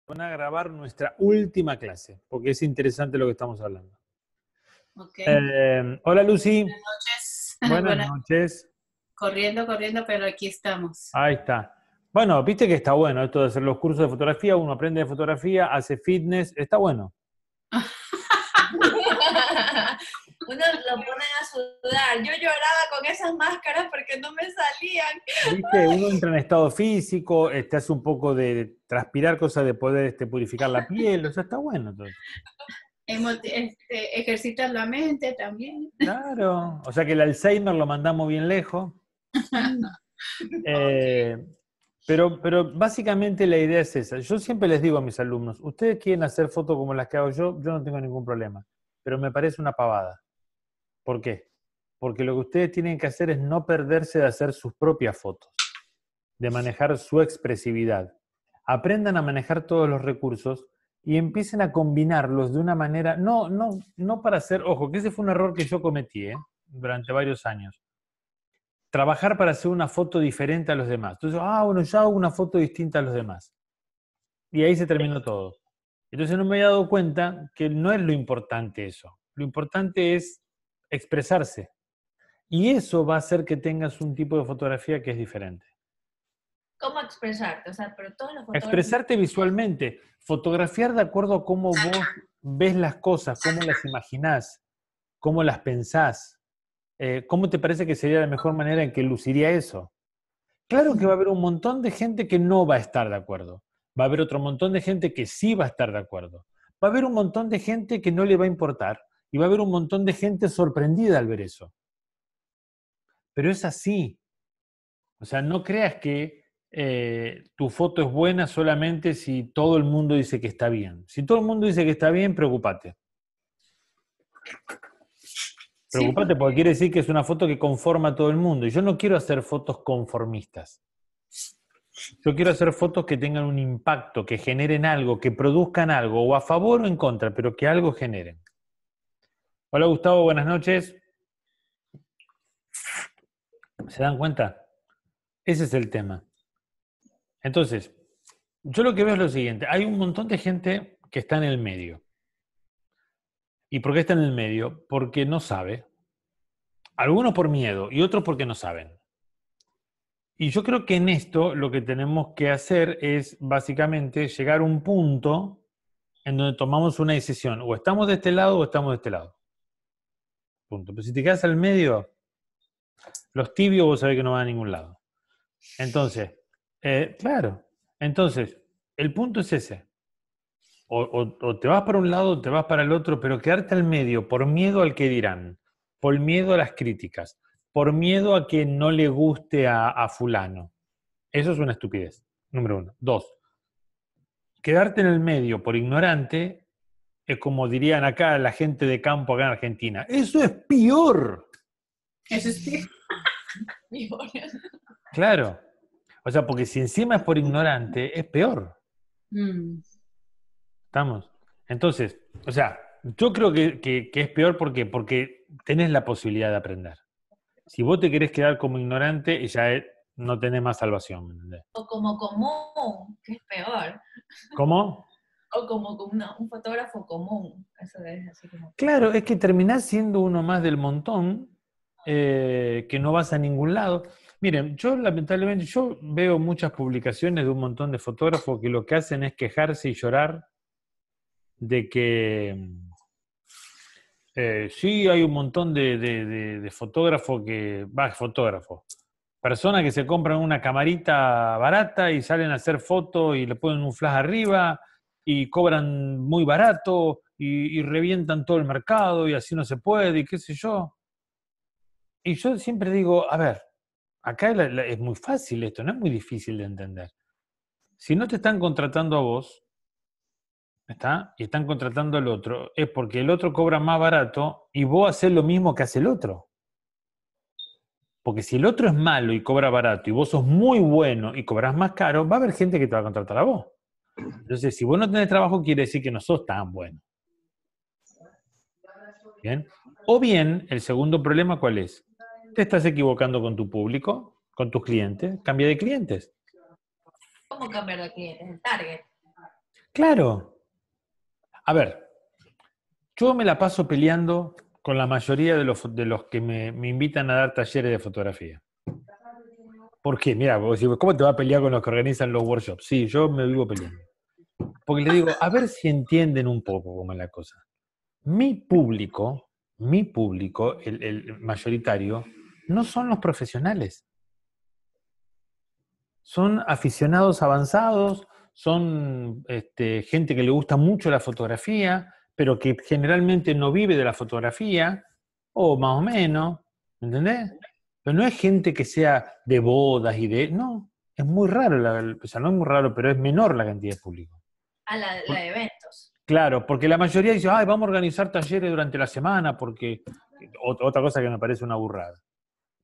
Van a grabar nuestra última clase, porque es interesante lo que estamos hablando. Ok. Hola Lucy. Buenas noches. Buenas Buenas, noches. corriendo, pero aquí estamos. Ahí está. Bueno, viste que está bueno esto de hacer los cursos de fotografía, uno aprende de fotografía, hace fitness, está bueno. Uno lo ponen a sudar. Yo lloraba con esas máscaras porque no me salían. Viste, uno entra en estado físico, hace un poco de transpirar, cosas de poder purificar la piel, o sea, está bueno todo. Ejercitas la mente también. Claro, o sea que el Alzheimer lo mandamos bien lejos. Pero básicamente la idea es esa. Yo siempre les digo a mis alumnos, ustedes quieren hacer fotos como las que hago yo no tengo ningún problema, pero me parece una pavada. ¿Por qué? Porque lo que ustedes tienen que hacer es no perderse de hacer sus propias fotos, de manejar su expresividad. Aprendan a manejar todos los recursos y empiecen a combinarlos de una manera, no para hacer, ojo, que ese fue un error que yo cometí durante varios años. Trabajar para hacer una foto diferente a los demás. Entonces, bueno, ya hago una foto distinta a los demás. Y ahí se terminó todo. Entonces no me había dado cuenta que no es lo importante eso. Lo importante es expresarse. Y eso va a hacer que tengas un tipo de fotografía que es diferente. ¿Cómo expresarte? O sea, pero todos los fotógrafos... Expresarte visualmente. Fotografiar de acuerdo a cómo vos ves las cosas, cómo las imaginás, cómo las pensás. ¿Cómo te parece que sería la mejor manera en que luciría eso? Claro que va a haber un montón de gente que no va a estar de acuerdo. Va a haber otro montón de gente que sí va a estar de acuerdo. Va a haber un montón de gente que no le va a importar. Y va a haber un montón de gente sorprendida al ver eso. Pero es así. O sea, no creas que tu foto es buena solamente si todo el mundo dice que está bien. Si todo el mundo dice que está bien, preocupate. Preocupate porque quiere decir que es una foto que conforma a todo el mundo. Y yo no quiero hacer fotos conformistas. Yo quiero hacer fotos que tengan un impacto, que generen algo, que produzcan algo, o a favor o en contra, pero que algo generen. Hola Gustavo, buenas noches. ¿Se dan cuenta? Ese es el tema. Entonces, yo lo que veo es lo siguiente. Hay un montón de gente que está en el medio. ¿Y por qué está en el medio? Porque no sabe. Algunos por miedo y otros porque no saben. Y yo creo que en esto lo que tenemos que hacer es básicamente llegar a un punto en donde tomamos una decisión. O estamos de este lado o estamos de este lado. Punto. Pero si te quedas al medio, los tibios vos sabés que no van a ningún lado. Entonces, claro. Entonces, el punto es ese. O te vas para un lado o te vas para el otro, pero quedarte al medio por miedo al que dirán, por miedo a las críticas, por miedo a que no le guste a fulano. Eso es una estupidez, número uno. Dos, quedarte en el medio por ignorante es como dirían acá la gente de campo acá en Argentina. ¡Eso es peor! Eso es Claro. O sea, porque si encima es por ignorante, es peor. ¿Estamos? Entonces, o sea, yo creo que es peor porque tenés la posibilidad de aprender. Si vos te querés quedar como ignorante, ya no tenés más salvación, ¿me entendés? O como común, que es peor. ¿Cómo? O como un fotógrafo común. Eso es así como... Claro, es que terminás siendo uno más del montón, que no vas a ningún lado. Miren, yo lamentablemente, yo veo muchas publicaciones de un montón de fotógrafos que lo que hacen es quejarse y llorar de que sí hay un montón de fotógrafos personas que se compran una camarita barata y salen a hacer fotos y le ponen un flash arriba y cobran muy barato y revientan todo el mercado y así no se puede y qué sé yo. Y yo siempre digo, a ver, acá es muy fácil esto, no es muy difícil de entender. Si no te están contratando a vos, ¿está? Y están contratando al otro, es porque el otro cobra más barato y vos haces lo mismo que hace el otro. Porque si el otro es malo y cobra barato y vos sos muy bueno y cobras más caro, va a haber gente que te va a contratar a vos. Entonces, si vos no tenés trabajo, quiere decir que no sos tan bueno. ¿Bien? O bien, el segundo problema, ¿cuál es? Te estás equivocando con tu público, con tus clientes, cambia de clientes. ¿Cómo cambiar de clientes? El target. Claro. A ver, yo me la paso peleando con la mayoría de los que me invitan a dar talleres de fotografía. ¿Por qué? Mira, vos decís, ¿cómo te vas a pelear con los que organizan los workshops? Sí, yo me vivo peleando. Porque les digo, a ver si entienden un poco cómo es la cosa. Mi público, el mayoritario, no son los profesionales. Son aficionados avanzados, son gente que le gusta mucho la fotografía, pero que generalmente no vive de la fotografía, o más o menos, ¿entendés? Pero no es gente que sea de bodas y de... No, es muy raro, o sea, no es muy raro, pero es menor la cantidad de público. A la de eventos. Claro, porque la mayoría dice, ay, vamos a organizar talleres durante la semana, porque... Otra cosa que me parece una burrada.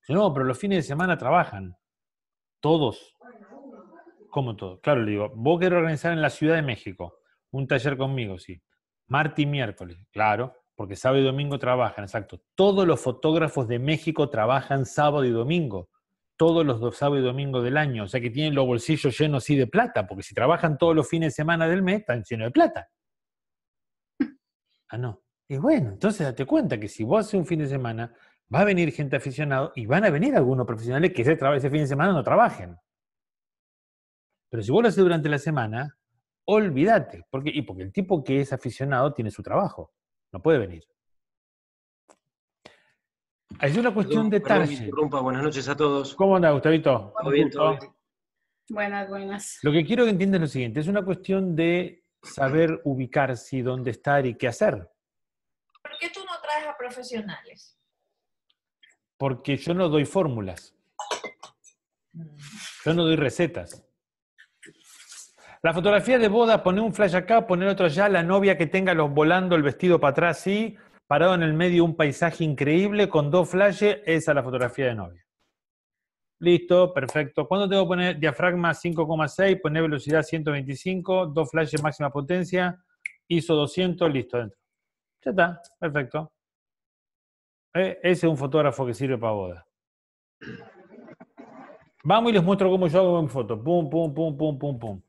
Dice, no, pero los fines de semana trabajan. Todos. ¿Cómo todo? Claro, le digo, vos querés organizar en la Ciudad de México un taller conmigo, sí. Martes y miércoles, claro, porque sábado y domingo trabajan, exacto. Todos los fotógrafos de México trabajan sábado y domingo. Todos los sábados y domingo del año. O sea que tienen los bolsillos llenos así de plata, porque si trabajan todos los fines de semana del mes, están llenos de plata. Ah, no. Y bueno, entonces date cuenta que si vos haces un fin de semana, va a venir gente aficionada y van a venir algunos profesionales que ese fin de semana no trabajen. Pero si vos lo haces durante la semana, olvídate. Porque el tipo que es aficionado tiene su trabajo. No puede venir. Es una cuestión de Perdón que target. interrumpa. Buenas noches a todos. ¿Cómo anda, Gustavito? ¿Todo bien? ¿Todo bien? Buenas, buenas. Lo que quiero que entiendas es lo siguiente. Es una cuestión de saber ubicarse y dónde estar y qué hacer. ¿Por qué tú no traes a profesionales? Porque yo no doy fórmulas. Yo no doy recetas. La fotografía de boda, poner un flash acá, poner otro allá, la novia que tenga los volando, el vestido para atrás, sí, parado en el medio un paisaje increíble con 2 flashes, esa es la fotografía de novia. Listo, perfecto. ¿Cuándo tengo que poner diafragma 5,6, poner velocidad 125, 2 flashes máxima potencia, ISO 200, listo, dentro. Ya está, perfecto. Ese es un fotógrafo que sirve para boda. Vamos y les muestro cómo yo hago mi foto. Pum, pum, pum, pum, pum, pum.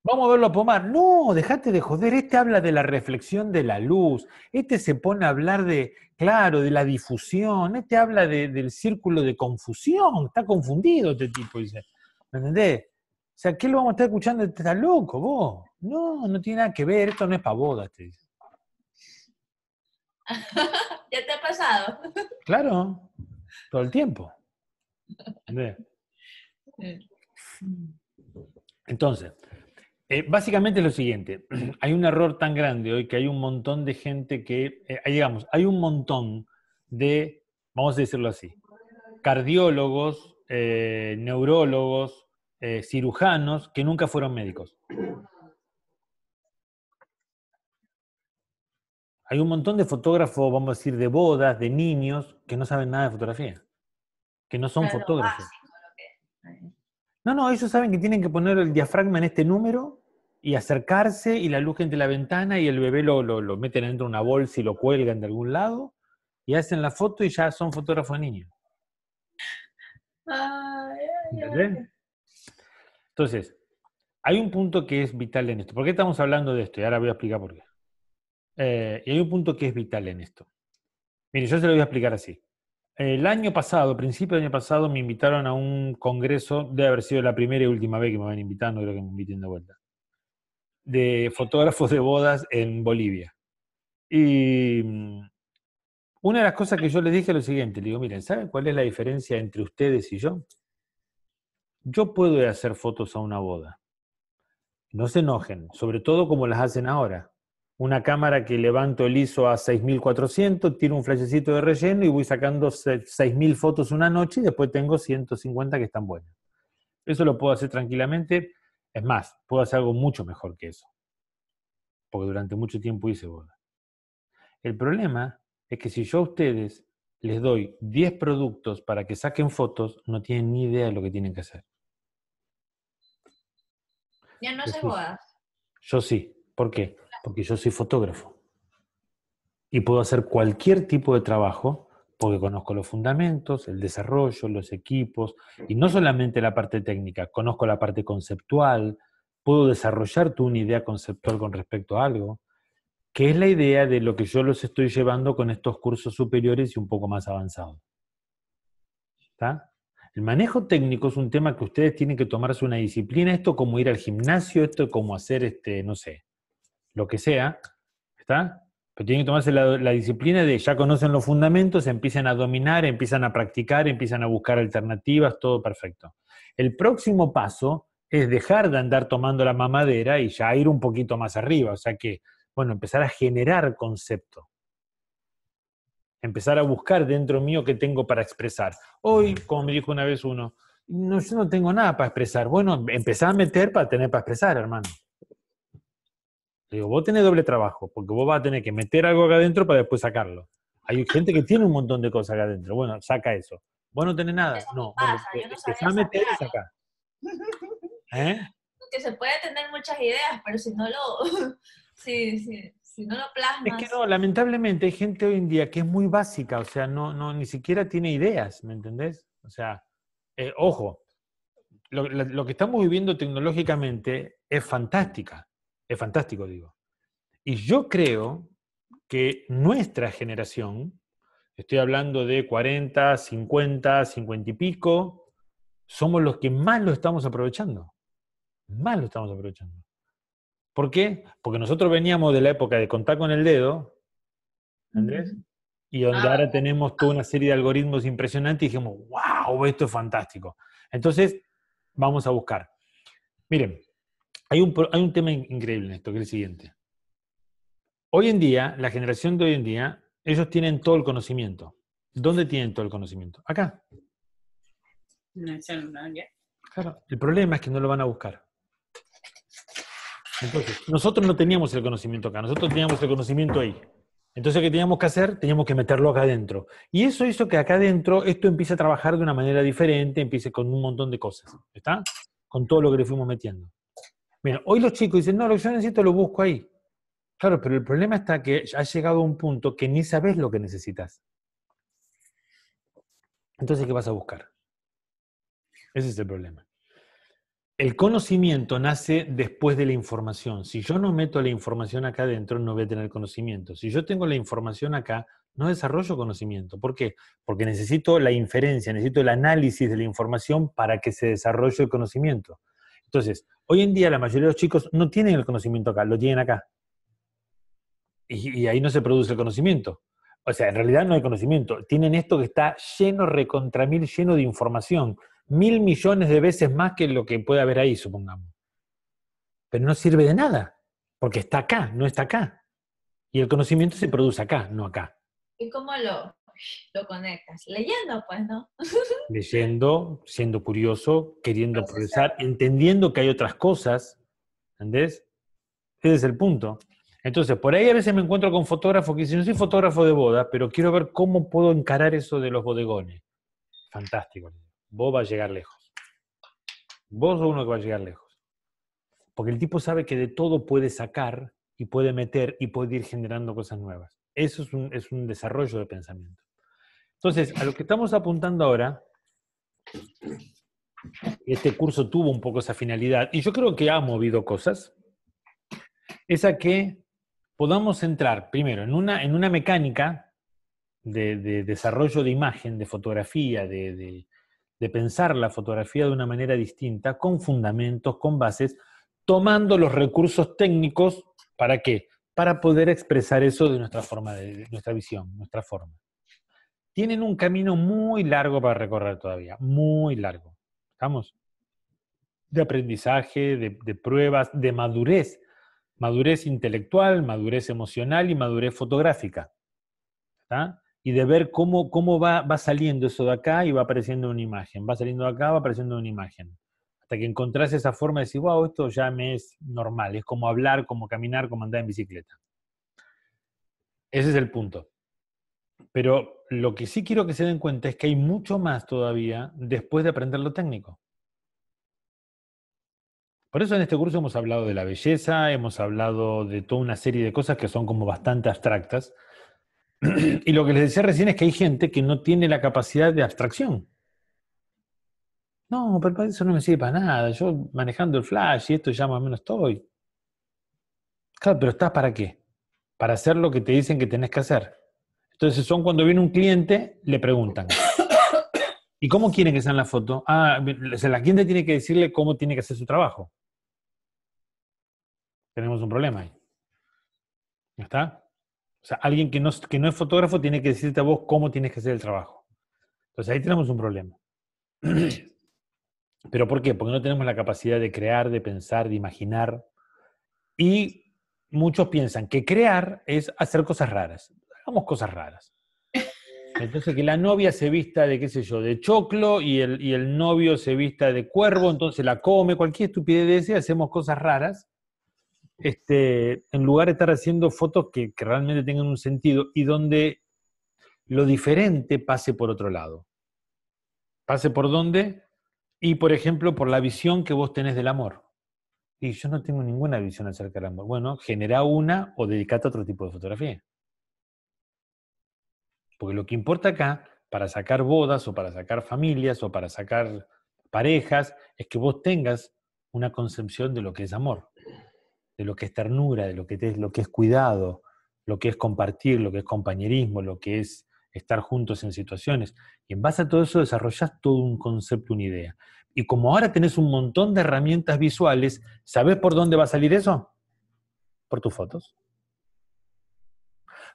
Vamos a verlo a pomar. No, dejate de joder. Este habla de la reflexión de la luz. Este se pone a hablar de, claro, de la difusión. Este habla del círculo de confusión. Está confundido este tipo, dice. ¿Me entendés? O sea, ¿qué lo vamos a estar escuchando? ¿Estás loco vos? No, no tiene nada que ver. Esto no es para bodas, te dice. ¿Ya te ha pasado? Claro, todo el tiempo. ¿Entendés? Entonces, básicamente es lo siguiente, hay un error tan grande hoy que hay un montón de gente que, hay un montón de, vamos a decirlo así, cardiólogos, neurólogos, cirujanos que nunca fueron médicos. Hay un montón de fotógrafos, vamos a decir, de bodas, de niños, que no saben nada de fotografía, que no son fotógrafos. No, ellos saben que tienen que poner el diafragma en este número y acercarse y la luz entre la ventana y el bebé lo meten dentro de una bolsa y lo cuelgan de algún lado y hacen la foto y ya son fotógrafos de niños. ¿Entendés? Entonces, hay un punto que es vital en esto. ¿Por qué estamos hablando de esto? Y ahora voy a explicar por qué. Y hay un punto que es vital en esto. Mire, yo se lo voy a explicar así. El año pasado, principio del año pasado, me invitaron a un congreso, debe haber sido la primera y última vez que me van invitando, creo que me inviten de vuelta, de fotógrafos de bodas en Bolivia. Y una de las cosas que yo les dije es lo siguiente, le digo, miren, ¿saben cuál es la diferencia entre ustedes y yo? Yo puedo ir a hacer fotos a una boda. No se enojen, sobre todo como las hacen ahora. Una cámara que levanto el ISO a 6400, tiro un flashecito de relleno y voy sacando 6000 fotos una noche y después tengo 150 que están buenas. Eso lo puedo hacer tranquilamente. Es más, puedo hacer algo mucho mejor que eso. Porque durante mucho tiempo hice bodas. El problema es que si yo a ustedes les doy 10 productos para que saquen fotos, no tienen ni idea de lo que tienen que hacer. Ya no haces bodas. Yo sí. ¿Por qué? Porque yo soy fotógrafo. Y puedo hacer cualquier tipo de trabajo porque conozco los fundamentos, el desarrollo, los equipos, y no solamente la parte técnica, conozco la parte conceptual, puedo desarrollar tú una idea conceptual con respecto a algo, que es la idea de lo que yo los estoy llevando con estos cursos superiores y un poco más avanzados. ¿Está? El manejo técnico es un tema que ustedes tienen que tomarse una disciplina, esto como ir al gimnasio, esto como hacer, no sé, lo que sea, ¿está? Pero tienen que tomarse la disciplina de ya conocen los fundamentos, empiezan a dominar, empiezan a practicar, empiezan a buscar alternativas, todo perfecto. El próximo paso es dejar de andar tomando la mamadera y ya ir un poquito más arriba, o sea que, bueno, empezar a generar concepto. Empezar a buscar dentro mío qué tengo para expresar. Hoy, como me dijo una vez uno, no, yo no tengo nada para expresar. Bueno, empezá a meter para tener para expresar, hermano. Le digo, vos tenés doble trabajo, porque vos vas a tener que meter algo acá adentro para después sacarlo. Hay gente que tiene un montón de cosas acá adentro. Bueno, saca eso. ¿Vos no tenés nada? Eso No. me Bueno, pasa, yo no empezá sabía a meter y sacar. sacar. ¿Eh? Que se puede tener muchas ideas, pero si no lo, si no lo Es plasmas. que no, lamentablemente hay gente hoy en día que es muy básica, o sea, ni siquiera tiene ideas, ¿me entendés? O sea, ojo, lo que estamos viviendo tecnológicamente es fantástico, digo. Y yo creo que nuestra generación, estoy hablando de 40, 50, 50 y pico, somos los que más lo estamos aprovechando. Más lo estamos aprovechando. ¿Por qué? Porque nosotros veníamos de la época de contar con el dedo, ¿Andrés? Y donde ahora tenemos toda una serie de algoritmos impresionantes y dijimos, wow, esto es fantástico. Entonces, vamos a buscar. Miren, hay un tema increíble en esto, que es el siguiente. Hoy en día, la generación de hoy en día, ellos tienen todo el conocimiento. ¿Dónde tienen todo el conocimiento? Acá. En el celular, ya. Claro, el problema es que no lo van a buscar. Entonces, nosotros no teníamos el conocimiento acá, nosotros teníamos el conocimiento ahí. Entonces, ¿qué teníamos que hacer? Teníamos que meterlo acá adentro. Y eso hizo que acá adentro esto empiece a trabajar de una manera diferente, empiece con un montón de cosas. ¿Está? Con todo lo que le fuimos metiendo. Mira, hoy los chicos dicen, no, lo que yo necesito lo busco ahí. Claro, pero el problema está que has llegado a un punto que ni sabes lo que necesitas. Entonces, ¿qué vas a buscar? Ese es el problema. El conocimiento nace después de la información. Si yo no meto la información acá adentro, no voy a tener conocimiento. Si yo tengo la información acá, no desarrollo conocimiento. ¿Por qué? Porque necesito la inferencia, necesito el análisis de la información para que se desarrolle el conocimiento. Entonces, hoy en día la mayoría de los chicos no tienen el conocimiento acá, lo tienen acá. Y ahí no se produce el conocimiento. O sea, en realidad no hay conocimiento. Tienen esto que está lleno, recontra mil, lleno de información. 1.000 millones de veces más que lo que puede haber ahí, supongamos. Pero no sirve de nada, porque está acá, no está acá. Y el conocimiento se produce acá, no acá. ¿Y cómo lo conectas? Leyendo, pues, ¿no? Leyendo, siendo curioso, queriendo progresar, entendiendo que hay otras cosas, ¿entendés? Ese es el punto. Entonces, por ahí a veces me encuentro con fotógrafos que dicen, no soy fotógrafo de boda, pero quiero ver cómo puedo encarar eso de los bodegones. Fantástico. Vos vas a llegar lejos. Vos sos uno que va a llegar lejos. Porque el tipo sabe que de todo puede sacar y puede meter y puede ir generando cosas nuevas. Eso es un desarrollo de pensamiento. Entonces, a lo que estamos apuntando ahora, este curso tuvo un poco esa finalidad, y yo creo que ha movido cosas, es a que podamos entrar primero en una mecánica de desarrollo de imagen, de fotografía, de pensar la fotografía de una manera distinta, con fundamentos, con bases, tomando los recursos técnicos, ¿para qué? Para poder expresar eso de nuestra forma, de nuestra visión, nuestra forma. Tienen un camino muy largo para recorrer todavía, muy largo. ¿Estamos? De aprendizaje, de pruebas, de madurez. Madurez intelectual, madurez emocional y madurez fotográfica. ¿Está? Y de ver cómo va saliendo eso de acá y va apareciendo una imagen. Va saliendo de acá, va apareciendo una imagen. Hasta que encontrás esa forma de decir, wow, esto ya me es normal. Es como hablar, como caminar, como andar en bicicleta. Ese es el punto. Pero lo que sí quiero que se den cuenta es que hay mucho más todavía después de aprender lo técnico. Por eso en este curso hemos hablado de la belleza, hemos hablado de toda una serie de cosas que son como bastante abstractas. Y lo que les decía recién es que hay gente que no tiene la capacidad de abstracción. No, pero eso no me sirve para nada. Yo manejando el flash y esto ya más o menos estoy. Claro, pero ¿estás para qué? Para hacer lo que te dicen que tenés que hacer. Entonces son cuando viene un cliente, le preguntan, ¿y cómo quieren que sea la foto? Ah, o sea, la cliente tiene que decirle cómo tiene que hacer su trabajo. Tenemos un problema ahí. ¿Ya está? O sea, alguien que no es fotógrafo tiene que decirte a vos cómo tienes que hacer el trabajo. Entonces ahí tenemos un problema. ¿Pero por qué? Porque no tenemos la capacidad de crear, de pensar, de imaginar. Y muchos piensan que crear es hacer cosas raras. Hagamos cosas raras. Entonces que la novia se vista de, qué sé yo, de choclo y el novio se vista de cuervo, entonces la come, cualquier estupidez de ese, hacemos cosas raras, en lugar de estar haciendo fotos que realmente tengan un sentido y donde lo diferente pase por otro lado. ¿Pase por dónde? Y, por ejemplo, por la visión que vos tenés del amor. Y yo no tengo ninguna visión acerca del amor. Bueno, genera una o dedicate a otro tipo de fotografía. Porque lo que importa acá, para sacar bodas o para sacar familias o para sacar parejas, es que vos tengas una concepción de lo que es amor, de lo que es ternura, de lo que es cuidado, lo que es compartir, lo que es compañerismo, lo que es estar juntos en situaciones. Y en base a todo eso desarrollás todo un concepto, una idea. Y como ahora tenés un montón de herramientas visuales, ¿sabés por dónde va a salir eso? Por tus fotos.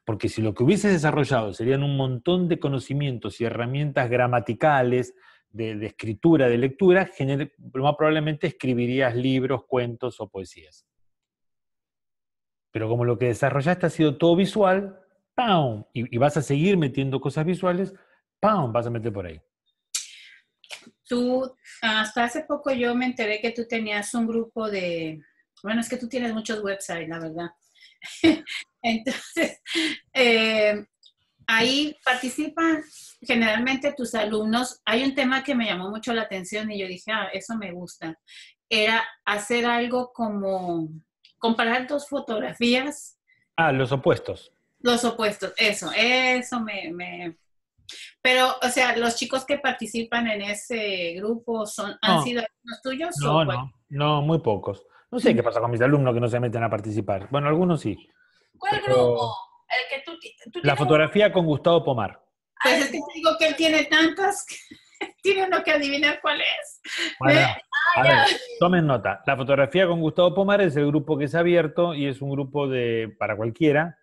Porque si lo que hubieses desarrollado serían un montón de conocimientos y herramientas gramaticales, de escritura, de lectura, más probablemente escribirías libros, cuentos o poesías. Pero como lo que desarrollaste ha sido todo visual, ¡pam! Y vas a seguir metiendo cosas visuales, ¡pam! Vas a meter por ahí. Tú, hasta hace poco yo me enteré que tú tenías un grupo de, bueno, es que tú tienes muchos websites, la verdad. Entonces, ahí participan generalmente tus alumnos. Hay un tema que me llamó mucho la atención y yo dije, eso me gusta. Era hacer algo como comparar dos fotografías. Los opuestos. Los opuestos, eso me... Pero, o sea, los chicos que participan en ese grupo han sido algunos tuyos o cuál? No, muy pocos. No sé qué pasa con mis alumnos que no se meten a participar. Bueno, algunos sí. ¿Cuál Pero grupo? El que tú la tienes fotografía con Gustavo Pomar. Pues es que te digo que él tiene tantas, tiene uno que adivinar cuál es. Bueno, a ver, tomen nota. La fotografía con Gustavo Pomar es el grupo que es abierto y es un grupo para cualquiera.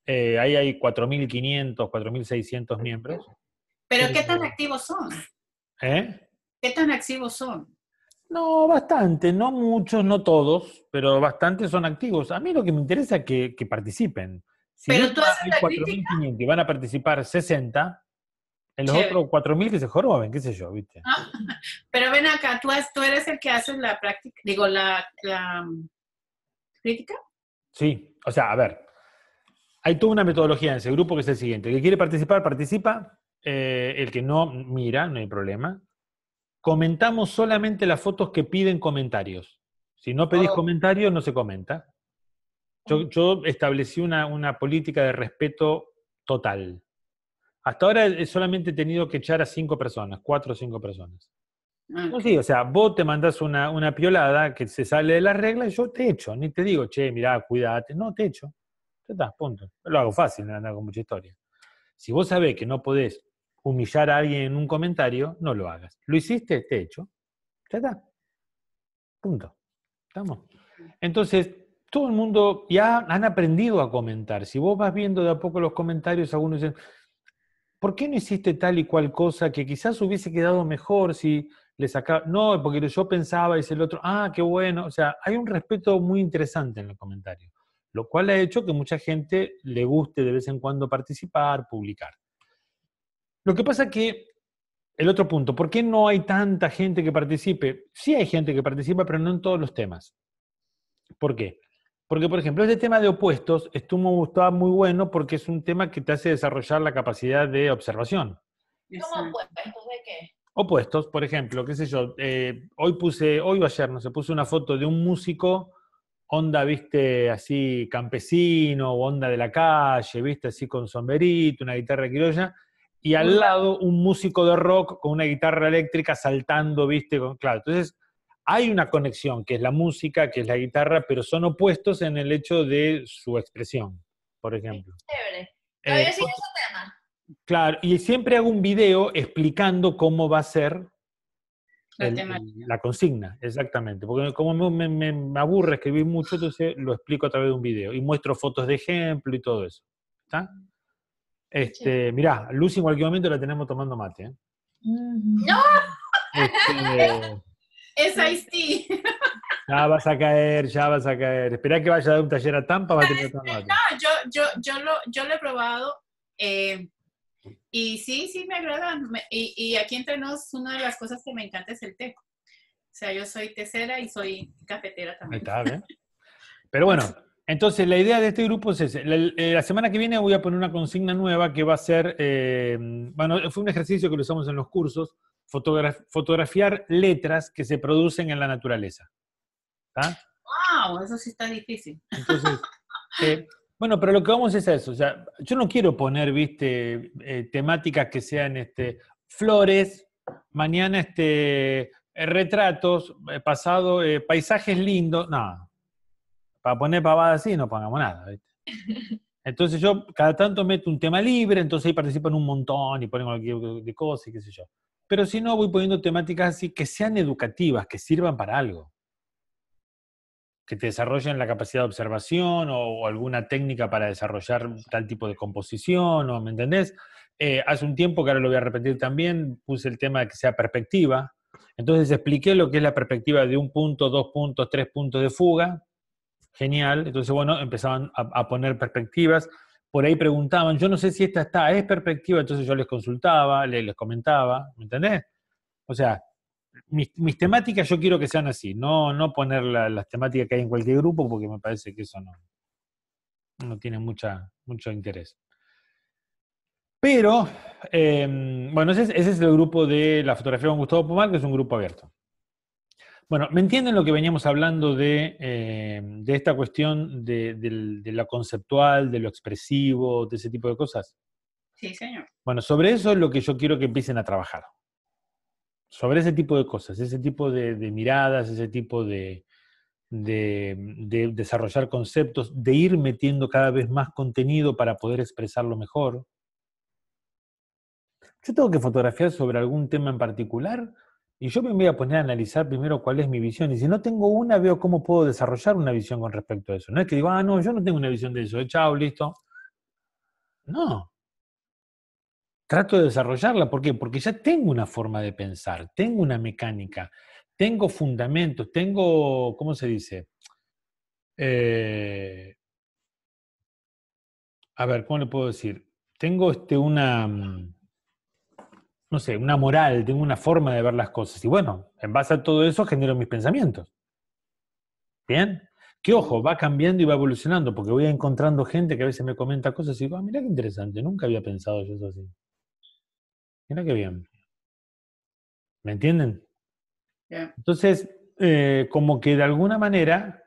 Ahí hay 4.500, 4.600 miembros. Pero ¿qué tan activos son? ¿Eh? ¿Qué tan activos son? No, bastante, no muchos, no todos, pero bastantes son activos. A mí lo que me interesa es que participen. Si Pero bien tú haces hay la crítica. 4.500 y van a participar 60, en los Chévere. otros 4.000 que se joroben, qué sé yo, ¿viste? Ah, pero ven acá, tú eres el que haces la práctica, digo, la crítica. Sí, o sea, a ver, hay toda una metodología en ese grupo que es el siguiente. El que quiere participar, participa. El que no, mira, no hay problema. Comentamos solamente las fotos que piden comentarios. Si no pedís comentarios, no se comenta. Yo establecí una política de respeto total. Hasta ahora solamente he tenido que echar a 5 personas, 4 o 5 personas. No, sí, o sea, vos te mandás una piolada que se sale de las reglas y yo te echo. Ni te digo, che, mirá, cuídate. No, te echo. Ya está, punto. Lo hago fácil, no ando con mucha historia. Si vos sabés que no podés humillar a alguien en un comentario, no lo hagas. ¿Lo hiciste? Te echo. Ya está. Punto. ¿Estamos? Entonces, todo el mundo ya han aprendido a comentar. Si vos vas viendo de a poco los comentarios, algunos dicen, ¿por qué no hiciste tal y cual cosa que quizás hubiese quedado mejor si le sacaba? No, porque yo pensaba, dice el otro, qué bueno. O sea, hay un respeto muy interesante en los comentarios, lo cual ha hecho que mucha gente le guste de vez en cuando participar, publicar. Lo que pasa que, el otro punto, ¿por qué no hay tanta gente que participe? Sí hay gente que participa, pero no en todos los temas. ¿Por qué? Porque, por ejemplo, este tema de opuestos estaba muy bueno porque es un tema que te hace desarrollar la capacidad de observación. ¿Cómo opuestos? ¿De qué? Opuestos, por ejemplo, qué sé yo, hoy o ayer, no sé, puse una foto de un músico, onda, viste, así campesino, o onda de la calle, viste, así con sombrerito, una guitarra criolla, y al lado un músico de rock con una guitarra eléctrica saltando, ¿viste? Claro, entonces hay una conexión, que es la música, que es la guitarra, pero son opuestos en el hecho de su expresión, por ejemplo. Chévere. Todavía sigue Eh, ese tema. claro, y siempre hago un video explicando cómo va a ser la consigna, exactamente. Porque como me aburre escribir mucho, entonces lo explico a través de un video y muestro fotos de ejemplo y todo eso. ¿Está? Mirá, Lucy en cualquier momento la tenemos tomando mate. ¿Eh? ¡No! Es Ice-T. Ya vas a caer, ya vas a caer. Esperá que vaya a dar un taller a Tampa, va a tener tomar mate. No, yo lo he probado. Y sí, me agrada. Y aquí entre nos, una de las cosas que me encanta es el té. O sea, yo soy tecera y soy cafetera también. Está bien. Pero bueno, entonces la idea de este grupo es ese. La semana que viene voy a poner una consigna nueva que va a ser, bueno, fue un ejercicio que lo usamos en los cursos, fotografiar letras que se producen en la naturaleza. ¿Está? ¡Wow! Eso sí está difícil. Entonces, bueno, pero lo que vamos es a eso. O sea, yo no quiero poner, viste, temáticas que sean flores, mañana retratos, pasado paisajes lindos. No, para poner pavadas así no pongamos nada, ¿viste? Entonces yo cada tanto meto un tema libre, entonces ahí participan un montón y ponen cualquier de cosas y qué sé yo. Pero si no, voy poniendo temáticas así que sean educativas, que sirvan para algo. Que te desarrollen la capacidad de observación o alguna técnica para desarrollar tal tipo de composición, ¿me entendés? Hace un tiempo, que ahora lo voy a repetir también, puse el tema de que sea perspectiva. Entonces expliqué lo que es la perspectiva de 1 punto, 2 puntos, 3 puntos de fuga. Genial. Entonces, bueno, empezaban a poner perspectivas. Por ahí preguntaban, yo no sé si esta es perspectiva, entonces yo les consultaba, les comentaba, ¿me entendés? O sea, mis temáticas yo quiero que sean así, no poner las temáticas que hay en cualquier grupo, porque me parece que eso no tiene mucho interés. Pero, bueno, ese es el grupo de la fotografía con Gustavo Pomal, que es un grupo abierto. Bueno, ¿me entienden lo que veníamos hablando de esta cuestión de lo conceptual, de lo expresivo, de ese tipo de cosas? Sí, señor. Bueno, sobre eso es lo que yo quiero que empiecen a trabajar. Sobre ese tipo de cosas, ese tipo de miradas, ese tipo de desarrollar conceptos, de ir metiendo cada vez más contenido para poder expresarlo mejor. Yo tengo que fotografiar sobre algún tema en particular y yo me voy a poner a analizar primero cuál es mi visión. Y si no tengo una, veo cómo puedo desarrollar una visión con respecto a eso. No es que digo, no, yo no tengo una visión de eso, chao, listo. No. Trato de desarrollarla. ¿Por qué? Porque ya tengo una forma de pensar, tengo una mecánica, tengo fundamentos, tengo, ¿cómo se dice? A ver, ¿cómo le puedo decir? Tengo no sé, una moral, tengo una forma de ver las cosas. Y bueno, en base a todo eso genero mis pensamientos. ¿Bien? Que ojo, va cambiando y va evolucionando, porque voy encontrando gente que a veces me comenta cosas y digo, mirá qué interesante, nunca había pensado yo eso así. Mirá qué bien. ¿Me entienden? Yeah. Entonces, como que de alguna manera,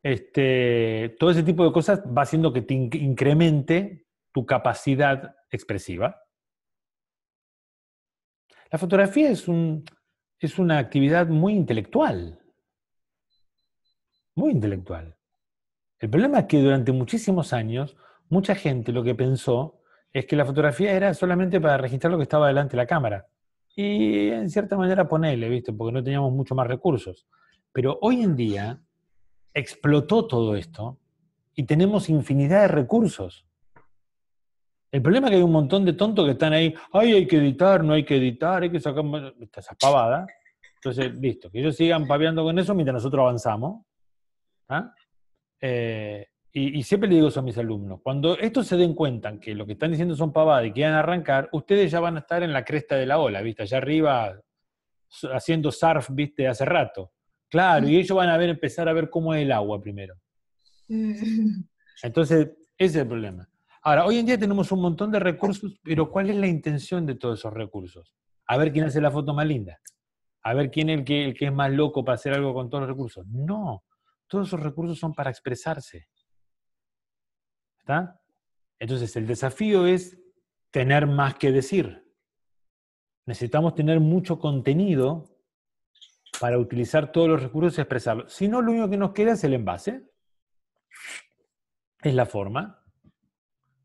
todo ese tipo de cosas va haciendo que te incremente tu capacidad expresiva. La fotografía es una actividad muy intelectual. Muy intelectual. El problema es que durante muchísimos años, mucha gente lo que pensó es que la fotografía era solamente para registrar lo que estaba delante de la cámara. Y en cierta manera ponele, ¿viste? Porque no teníamos mucho más recursos. Pero hoy en día explotó todo esto y tenemos infinidad de recursos. El problema es que hay un montón de tontos que están ahí, ay, hay que editar, no hay que editar, hay que sacar esa pavada. Entonces, listo, que ellos sigan paveando con eso mientras nosotros avanzamos. ¿Ah? Y siempre le digo eso a mis alumnos, cuando estos se den cuenta que lo que están diciendo son pavadas y quieran arrancar, ustedes ya van a estar en la cresta de la ola, ¿viste? Allá arriba, haciendo surf, ¿viste? Hace rato. Claro, y ellos van a empezar a ver cómo es el agua primero. Entonces, ese es el problema. Ahora, hoy en día tenemos un montón de recursos, pero ¿cuál es la intención de todos esos recursos? A ver quién hace la foto más linda. A ver quién es el que es más loco para hacer algo con todos los recursos. No, todos esos recursos son para expresarse. ¿Está? Entonces, el desafío es tener más que decir. Necesitamos tener mucho contenido para utilizar todos los recursos y expresarlo. Si no, lo único que nos queda es el envase, es la forma.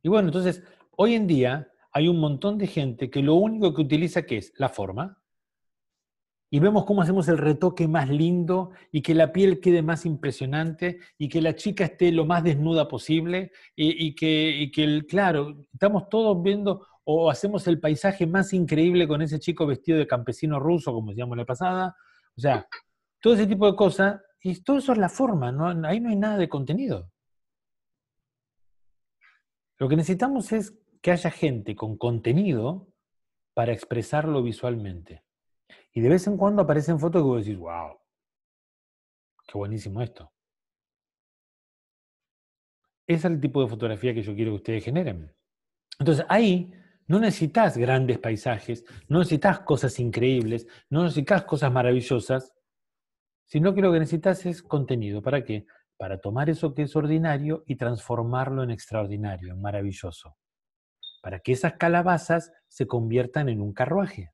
Y bueno, entonces, hoy en día hay un montón de gente que lo único que utiliza, ¿qué es? La forma. Y vemos cómo hacemos el retoque más lindo y que la piel quede más impresionante y que la chica esté lo más desnuda posible claro, estamos todos viendo o hacemos el paisaje más increíble con ese chico vestido de campesino ruso, como decíamos la pasada. O sea, todo ese tipo de cosas, y todo eso es la forma, ¿no? Ahí no hay nada de contenido. Lo que necesitamos es que haya gente con contenido para expresarlo visualmente. Y de vez en cuando aparecen fotos que vos decís, wow, qué buenísimo esto. Ese es el tipo de fotografía que yo quiero que ustedes generen. Entonces ahí no necesitas grandes paisajes, no necesitas cosas increíbles, no necesitas cosas maravillosas, sino que lo que necesitas es contenido. ¿Para qué? Para tomar eso que es ordinario y transformarlo en extraordinario, en maravilloso. Para que esas calabazas se conviertan en un carruaje.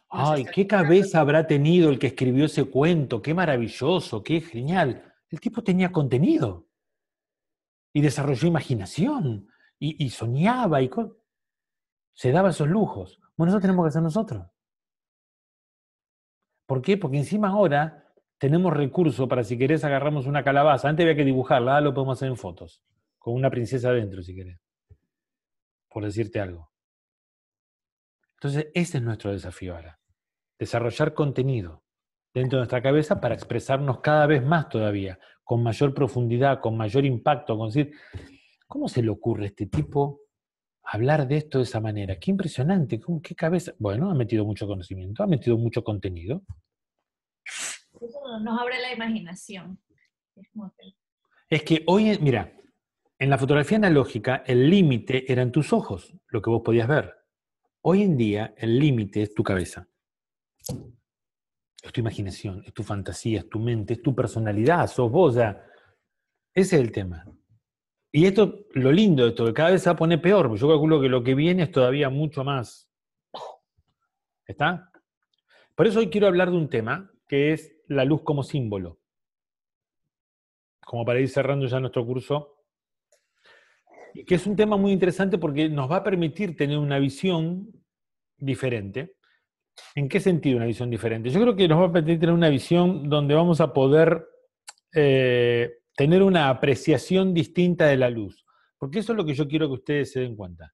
Ay, qué cabeza habrá tenido el que escribió ese cuento, qué maravilloso, qué genial. El tipo tenía contenido y desarrolló imaginación y soñaba se daba esos lujos. Bueno, eso tenemos que hacer nosotros. ¿Por qué? Porque encima ahora tenemos recursos para, si querés, agarramos una calabaza. Antes había que dibujarla, ahora lo podemos hacer en fotos, con una princesa adentro, si querés, por decirte algo. Entonces, ese es nuestro desafío ahora. Desarrollar contenido dentro de nuestra cabeza para expresarnos cada vez más todavía, con mayor profundidad, con mayor impacto, con decir, ¿cómo se le ocurre a este tipo hablar de esto de esa manera? Qué impresionante, qué cabeza. Bueno, ha metido mucho conocimiento, ha metido mucho contenido. Eso nos abre la imaginación. Es que hoy, mira, en la fotografía analógica el límite eran tus ojos, lo que vos podías ver. Hoy en día el límite es tu cabeza. Es tu imaginación, es tu fantasía, es tu mente, es tu personalidad, sos vos. O sea, ese es el tema. Y esto, lo lindo de esto, que cada vez se va a poner peor, porque yo calculo que lo que viene es todavía mucho más. ¿Está? Por eso hoy quiero hablar de un tema, que es la luz como símbolo. Como para ir cerrando ya nuestro curso. Y que es un tema muy interesante porque nos va a permitir tener una visión diferente. ¿En qué sentido una visión diferente? Yo creo que nos va a permitir tener una visión donde vamos a poder tener una apreciación distinta de la luz. Porque eso es lo que yo quiero que ustedes se den cuenta,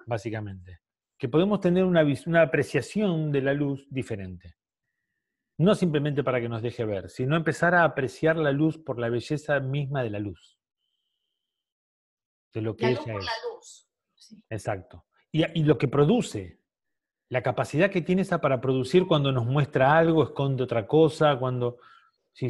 básicamente. Que podemos tener una apreciación de la luz diferente. No simplemente para que nos deje ver, sino empezar a apreciar la luz por la belleza misma de la luz. De lo que la luz ella por es. la luz. Sí. Exacto. Y lo que produce. La capacidad que tiene esa para producir cuando nos muestra algo, esconde otra cosa, cuando... Sí,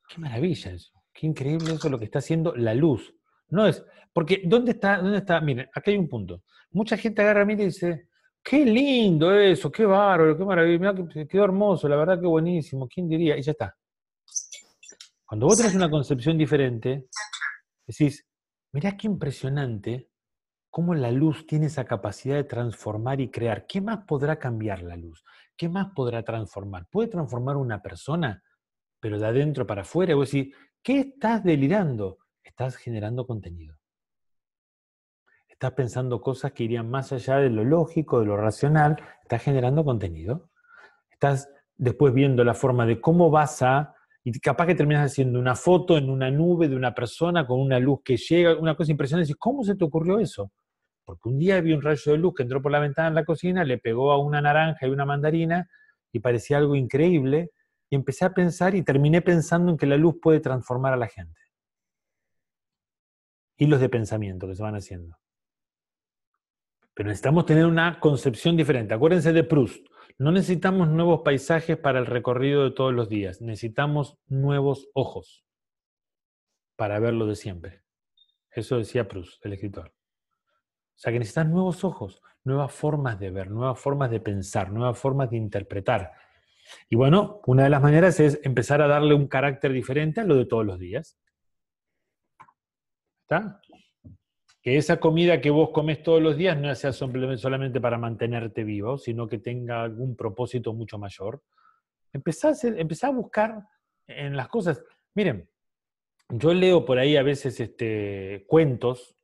qué maravilla eso, qué increíble eso lo que está haciendo la luz. No es... Porque, ¿dónde está? Miren, acá hay un punto. Mucha gente agarra a mí y dice, qué lindo eso, qué bárbaro, qué maravilla, mirá, quedó hermoso, la verdad que buenísimo, ¿quién diría? Y ya está. Cuando vos tenés una concepción diferente, decís, mirá qué impresionante cómo la luz tiene esa capacidad de transformar y crear. ¿Qué más podrá cambiar la luz? ¿Qué más podrá transformar? ¿Puede transformar una persona, pero de adentro para afuera? Y vos decís, ¿qué estás delirando? Estás generando contenido. Estás pensando cosas que irían más allá de lo lógico, de lo racional. Estás generando contenido. Estás después viendo la forma de cómo vas a... Y capaz que terminas haciendo una foto en una nube de una persona con una luz que llega, una cosa impresionante. Y decís, ¿cómo se te ocurrió eso? Porque un día vi un rayo de luz que entró por la ventana en la cocina, le pegó a una naranja y una mandarina y parecía algo increíble. Y empecé a pensar y terminé pensando en que la luz puede transformar a la gente. Hilos de pensamiento que se van haciendo. Pero necesitamos tener una concepción diferente. Acuérdense de Proust. No necesitamos nuevos paisajes para el recorrido de todos los días. Necesitamos nuevos ojos para ver lo de siempre. Eso decía Proust, el escritor. O sea que necesitas nuevos ojos, nuevas formas de ver, nuevas formas de pensar, nuevas formas de interpretar. Y bueno, una de las maneras es empezar a darle un carácter diferente a lo de todos los días. ¿Está? que esa comida que vos comes todos los días no sea solamente para mantenerte vivo, sino que tenga algún propósito mucho mayor. Empezá a buscar en las cosas. Miren, yo leo por ahí a veces cuentos,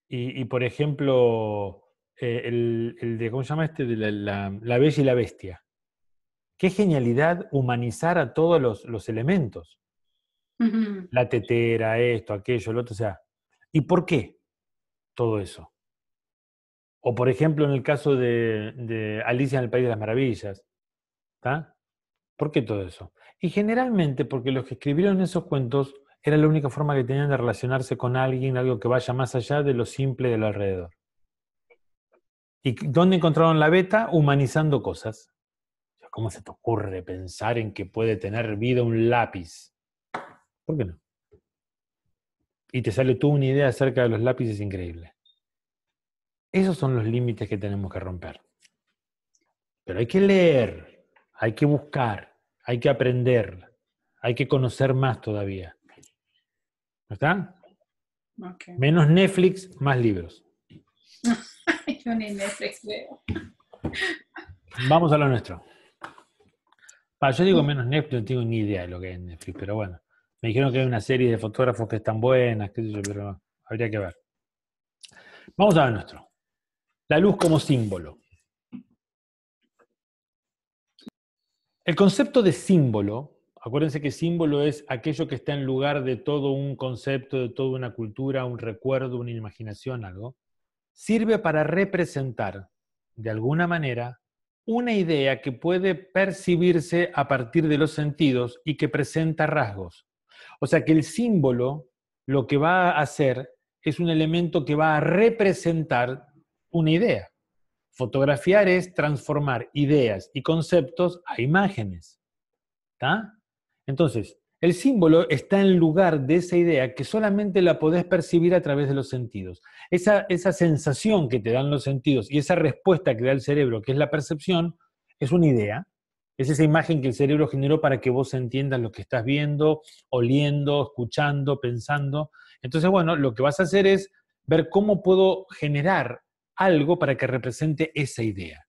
y por ejemplo, el de, ¿cómo se llama este? De la Bella y la Bestia. Qué genialidad humanizar a todos los elementos. Ujú. La tetera, esto, aquello, lo otro, o sea. ¿Y por qué todo eso? O por ejemplo, en el caso de Alicia en el País de las Maravillas, ¿está? ¿Por qué todo eso? Y generalmente porque los que escribieron esos cuentos era la única forma que tenían de relacionarse con alguien, algo que vaya más allá de lo simple del alrededor. ¿Y dónde encontraron la beta? Humanizando cosas. ¿Cómo se te ocurre pensar en que puede tener vida un lápiz? ¿Por qué no? Y te sale tú una idea acerca de los lápices increíble. Esos son los límites que tenemos que romper. Pero hay que leer, hay que buscar, hay que aprender, hay que conocer más todavía. ¿No está? Okay. Menos Netflix, más libros. Yo ni Netflix veo. Vamos a lo nuestro. Yo digo menos Netflix, no tengo ni idea de lo que es Netflix, pero bueno. Me dijeron que hay una serie de fotógrafos que están buenas, qué sé yo, pero habría que ver. Vamos a lo nuestro. La luz como símbolo. El concepto de símbolo, acuérdense que símbolo es aquello que está en lugar de todo un concepto, de toda una cultura, un recuerdo, una imaginación, algo, sirve para representar, de alguna manera, una idea que puede percibirse a partir de los sentidos y que presenta rasgos. O sea que el símbolo lo que va a hacer es un elemento que va a representar una idea. Fotografiar es transformar ideas y conceptos a imágenes. ¿Está? Entonces, el símbolo está en lugar de esa idea que solamente la podés percibir a través de los sentidos. Esa sensación que te dan los sentidos y esa respuesta que da el cerebro, que es la percepción, es una idea. Es esa imagen que el cerebro generó para que vos entiendas lo que estás viendo, oliendo, escuchando, pensando. Entonces, bueno, lo que vas a hacer es ver cómo puedo generar algo para que represente esa idea.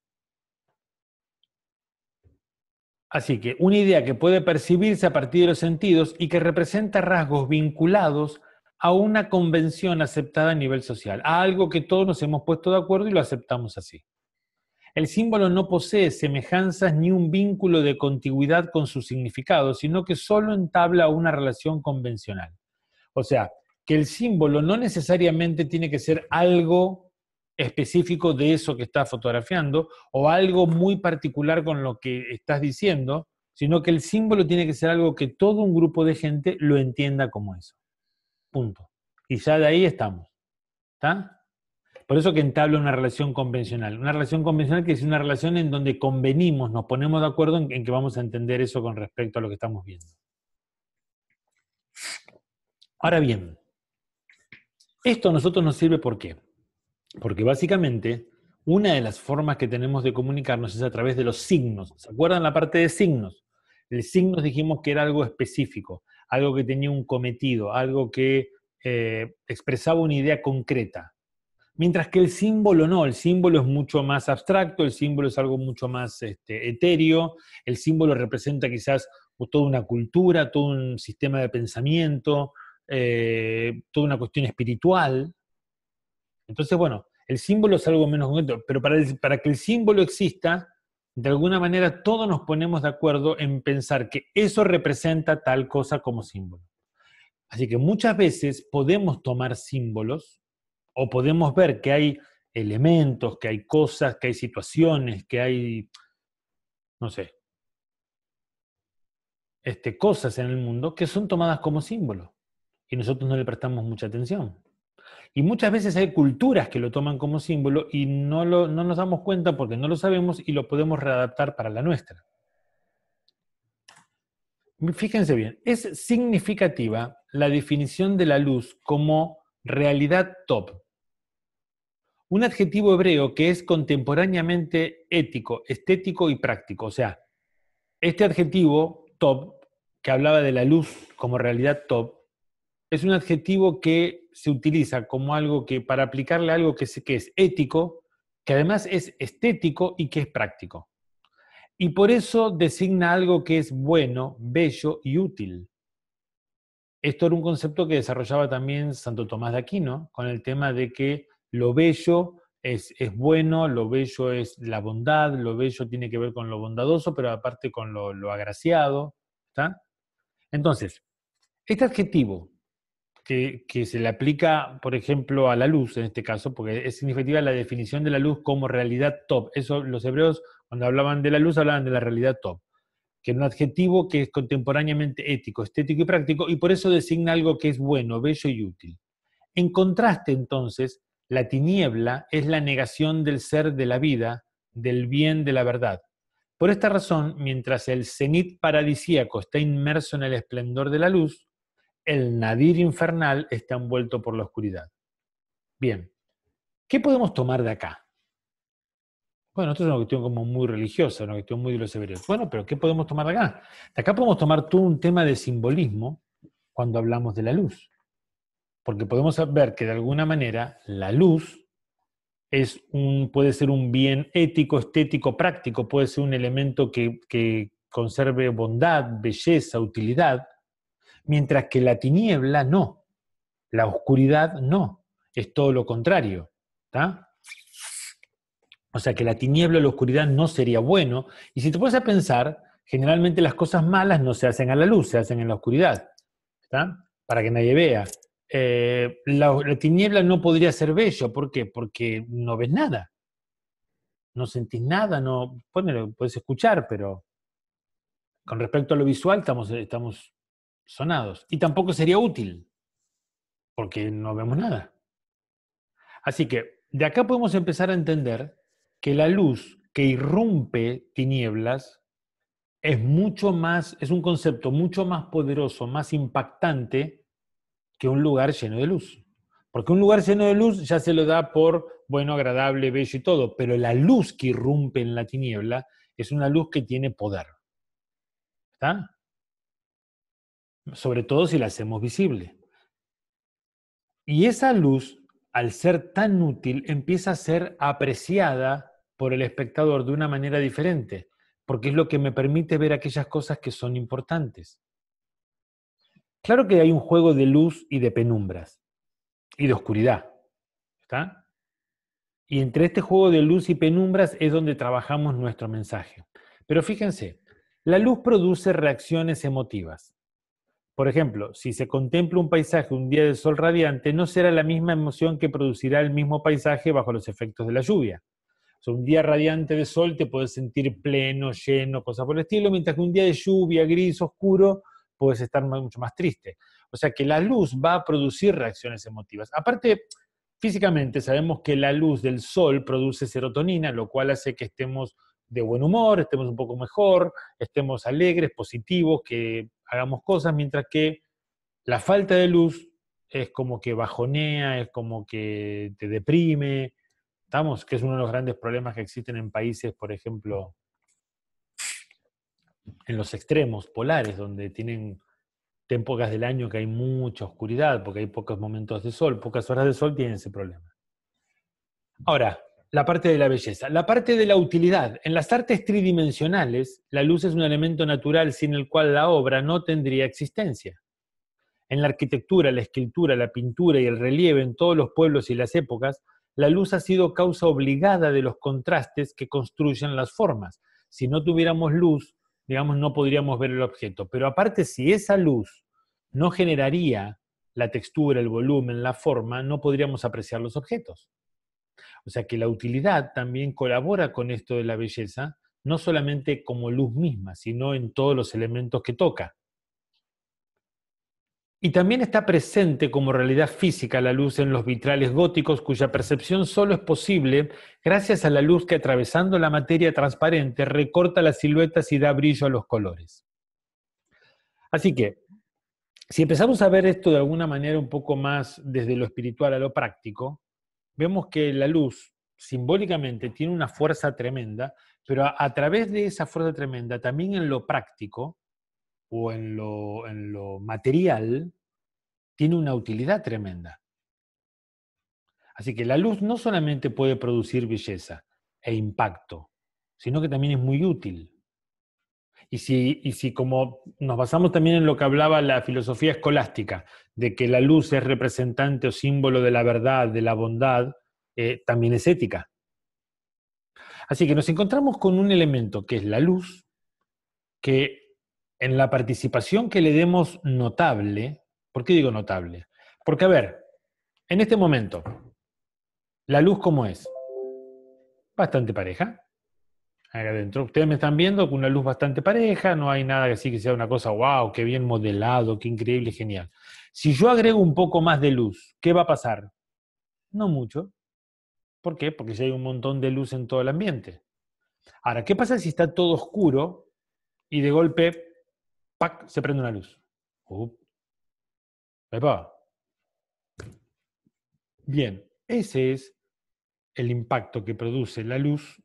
Así que una idea que puede percibirse a partir de los sentidos y que representa rasgos vinculados a una convención aceptada a nivel social, a algo que todos nos hemos puesto de acuerdo y lo aceptamos así. El símbolo no posee semejanzas ni un vínculo de contigüidad con su significado, sino que solo entabla una relación convencional. O sea, que el símbolo no necesariamente tiene que ser algo específico de eso que estás fotografiando o algo muy particular con lo que estás diciendo, sino que el símbolo tiene que ser algo que todo un grupo de gente lo entienda como eso. Punto. Y ya de ahí estamos. ¿Está? Por eso que entabla una relación convencional. Una relación convencional que es una relación en donde convenimos, nos ponemos de acuerdo en que vamos a entender eso con respecto a lo que estamos viendo. Ahora bien, esto a nosotros nos sirve ¿por qué? Porque básicamente una de las formas que tenemos de comunicarnos es a través de los signos. ¿Se acuerdan la parte de signos? El signos dijimos que era algo específico, algo que tenía un cometido, algo que expresaba una idea concreta. Mientras que el símbolo no, el símbolo es mucho más abstracto, el símbolo es algo mucho más etéreo, el símbolo representa quizás toda una cultura, todo un sistema de pensamiento, toda una cuestión espiritual. Entonces, bueno, el símbolo es algo menos concreto, pero para que el símbolo exista, de alguna manera todos nos ponemos de acuerdo en pensar que eso representa tal cosa como símbolo. Así que muchas veces podemos tomar símbolos o podemos ver que hay elementos, que hay cosas, que hay situaciones, que hay, no sé, cosas en el mundo que son tomadas como símbolo y nosotros no le prestamos mucha atención. Y muchas veces hay culturas que lo toman como símbolo y no nos damos cuenta porque no lo sabemos y lo podemos readaptar para la nuestra. Fíjense bien, es significativa la definición de la luz como realidad top. Un adjetivo hebreo que es contemporáneamente ético, estético y práctico. O sea, este adjetivo top, que hablaba de la luz como realidad top, es un adjetivo que se utiliza como algo que, para aplicarle algo que es ético, que además es estético y que es práctico. Y por eso designa algo que es bueno, bello y útil. Esto era un concepto que desarrollaba también Santo Tomás de Aquino, con el tema de que lo bello es bueno, lo bello es la bondad, lo bello tiene que ver con lo bondadoso, pero aparte con lo agraciado. ¿Está? Entonces, este adjetivo que se le aplica, por ejemplo, a la luz, en este caso, porque es significativa la definición de la luz como realidad top. Eso los hebreos, cuando hablaban de la luz, hablaban de la realidad top, que es un adjetivo que es contemporáneamente ético, estético y práctico, y por eso designa algo que es bueno, bello y útil. En contraste, entonces, la tiniebla es la negación del ser de la vida, del bien, de la verdad. Por esta razón, mientras el cenit paradisíaco está inmerso en el esplendor de la luz, el nadir infernal está envuelto por la oscuridad. Bien, ¿qué podemos tomar de acá? Bueno, esto es una cuestión como muy religiosa, una cuestión muy de los hebreos. Bueno, pero ¿qué podemos tomar de acá? De acá podemos tomar todo un tema de simbolismo cuando hablamos de la luz. Porque podemos ver que de alguna manera la luz puede ser un bien ético, estético, práctico, puede ser un elemento que conserve bondad, belleza, utilidad, mientras que la tiniebla no. La oscuridad no, es todo lo contrario. ¿Está? O sea que la tiniebla o la oscuridad no sería bueno. Y si te pones a pensar, generalmente las cosas malas no se hacen a la luz, se hacen en la oscuridad. ¿Está? Para que nadie vea. La tiniebla no podría ser bello. ¿Por qué? Porque no ves nada. No sentís nada, no, bueno, puedes escuchar, pero con respecto a lo visual estamos sonados. Y tampoco sería útil, porque no vemos nada. Así que de acá podemos empezar a entender que la luz que irrumpe tinieblas es un concepto mucho más poderoso, más impactante que un lugar lleno de luz. Porque un lugar lleno de luz ya se lo da por bueno, agradable, bello y todo, pero la luz que irrumpe en la tiniebla es una luz que tiene poder. ¿Está? Sobre todo si la hacemos visible. Y esa luz, al ser tan útil, empieza a ser apreciada por el espectador de una manera diferente, porque es lo que me permite ver aquellas cosas que son importantes. Claro que hay un juego de luz y de penumbras, y de oscuridad, ¿está? Y entre este juego de luz y penumbras es donde trabajamos nuestro mensaje. Pero fíjense, la luz produce reacciones emotivas. Por ejemplo, si se contempla un paisaje un día de sol radiante, no será la misma emoción que producirá el mismo paisaje bajo los efectos de la lluvia. O sea, un día radiante de sol te puedes sentir pleno, lleno, cosas por el estilo, mientras que un día de lluvia, gris, oscuro, puedes estar mucho más triste. O sea que la luz va a producir reacciones emotivas. Aparte, físicamente sabemos que la luz del sol produce serotonina, lo cual hace que estemos de buen humor, estemos un poco mejor, estemos alegres, positivos, que hagamos cosas, mientras que la falta de luz es como que bajonea, es como que te deprime, ¿estamos? Que es uno de los grandes problemas que existen en países, por ejemplo, en los extremos polares, donde tienen épocas del año que hay mucha oscuridad, porque hay pocos momentos de sol, pocas horas de sol, tienen ese problema. Ahora, la parte de la belleza. La parte de la utilidad. En las artes tridimensionales, la luz es un elemento natural sin el cual la obra no tendría existencia. En la arquitectura, la escultura, la pintura y el relieve en todos los pueblos y las épocas, la luz ha sido causa obligada de los contrastes que construyen las formas. Si no tuviéramos luz, digamos, no podríamos ver el objeto. Pero aparte, si esa luz no generaría la textura, el volumen, la forma, no podríamos apreciar los objetos. O sea que la utilidad también colabora con esto de la belleza, no solamente como luz misma, sino en todos los elementos que toca. Y también está presente como realidad física la luz en los vitrales góticos, cuya percepción solo es posible gracias a la luz que, atravesando la materia transparente, recorta las siluetas y da brillo a los colores. Así que, si empezamos a ver esto de alguna manera un poco más desde lo espiritual a lo práctico, vemos que la luz simbólicamente tiene una fuerza tremenda, pero a través de esa fuerza tremenda, también en lo práctico o en lo material, tiene una utilidad tremenda. Así que la luz no solamente puede producir belleza e impacto, sino que también es muy útil. Y si como nos basamos también en lo que hablaba la filosofía escolástica, de que la luz es representante o símbolo de la verdad, de la bondad, también es ética. Así que nos encontramos con un elemento que es la luz, que en la participación que le demos notable. ¿Por qué digo notable? Porque, a ver, en este momento, ¿la luz cómo es? Bastante pareja. Acá adentro. Ustedes me están viendo con una luz bastante pareja, no hay nada así que sea una cosa, wow, qué bien modelado, qué increíble, genial. Si yo agrego un poco más de luz, ¿qué va a pasar? No mucho. ¿Por qué? Porque ya hay un montón de luz en todo el ambiente. Ahora, ¿qué pasa si está todo oscuro y de golpe, ¡pac!, se prende una luz? ¡Epa! Bien, ese es el impacto que produce la luz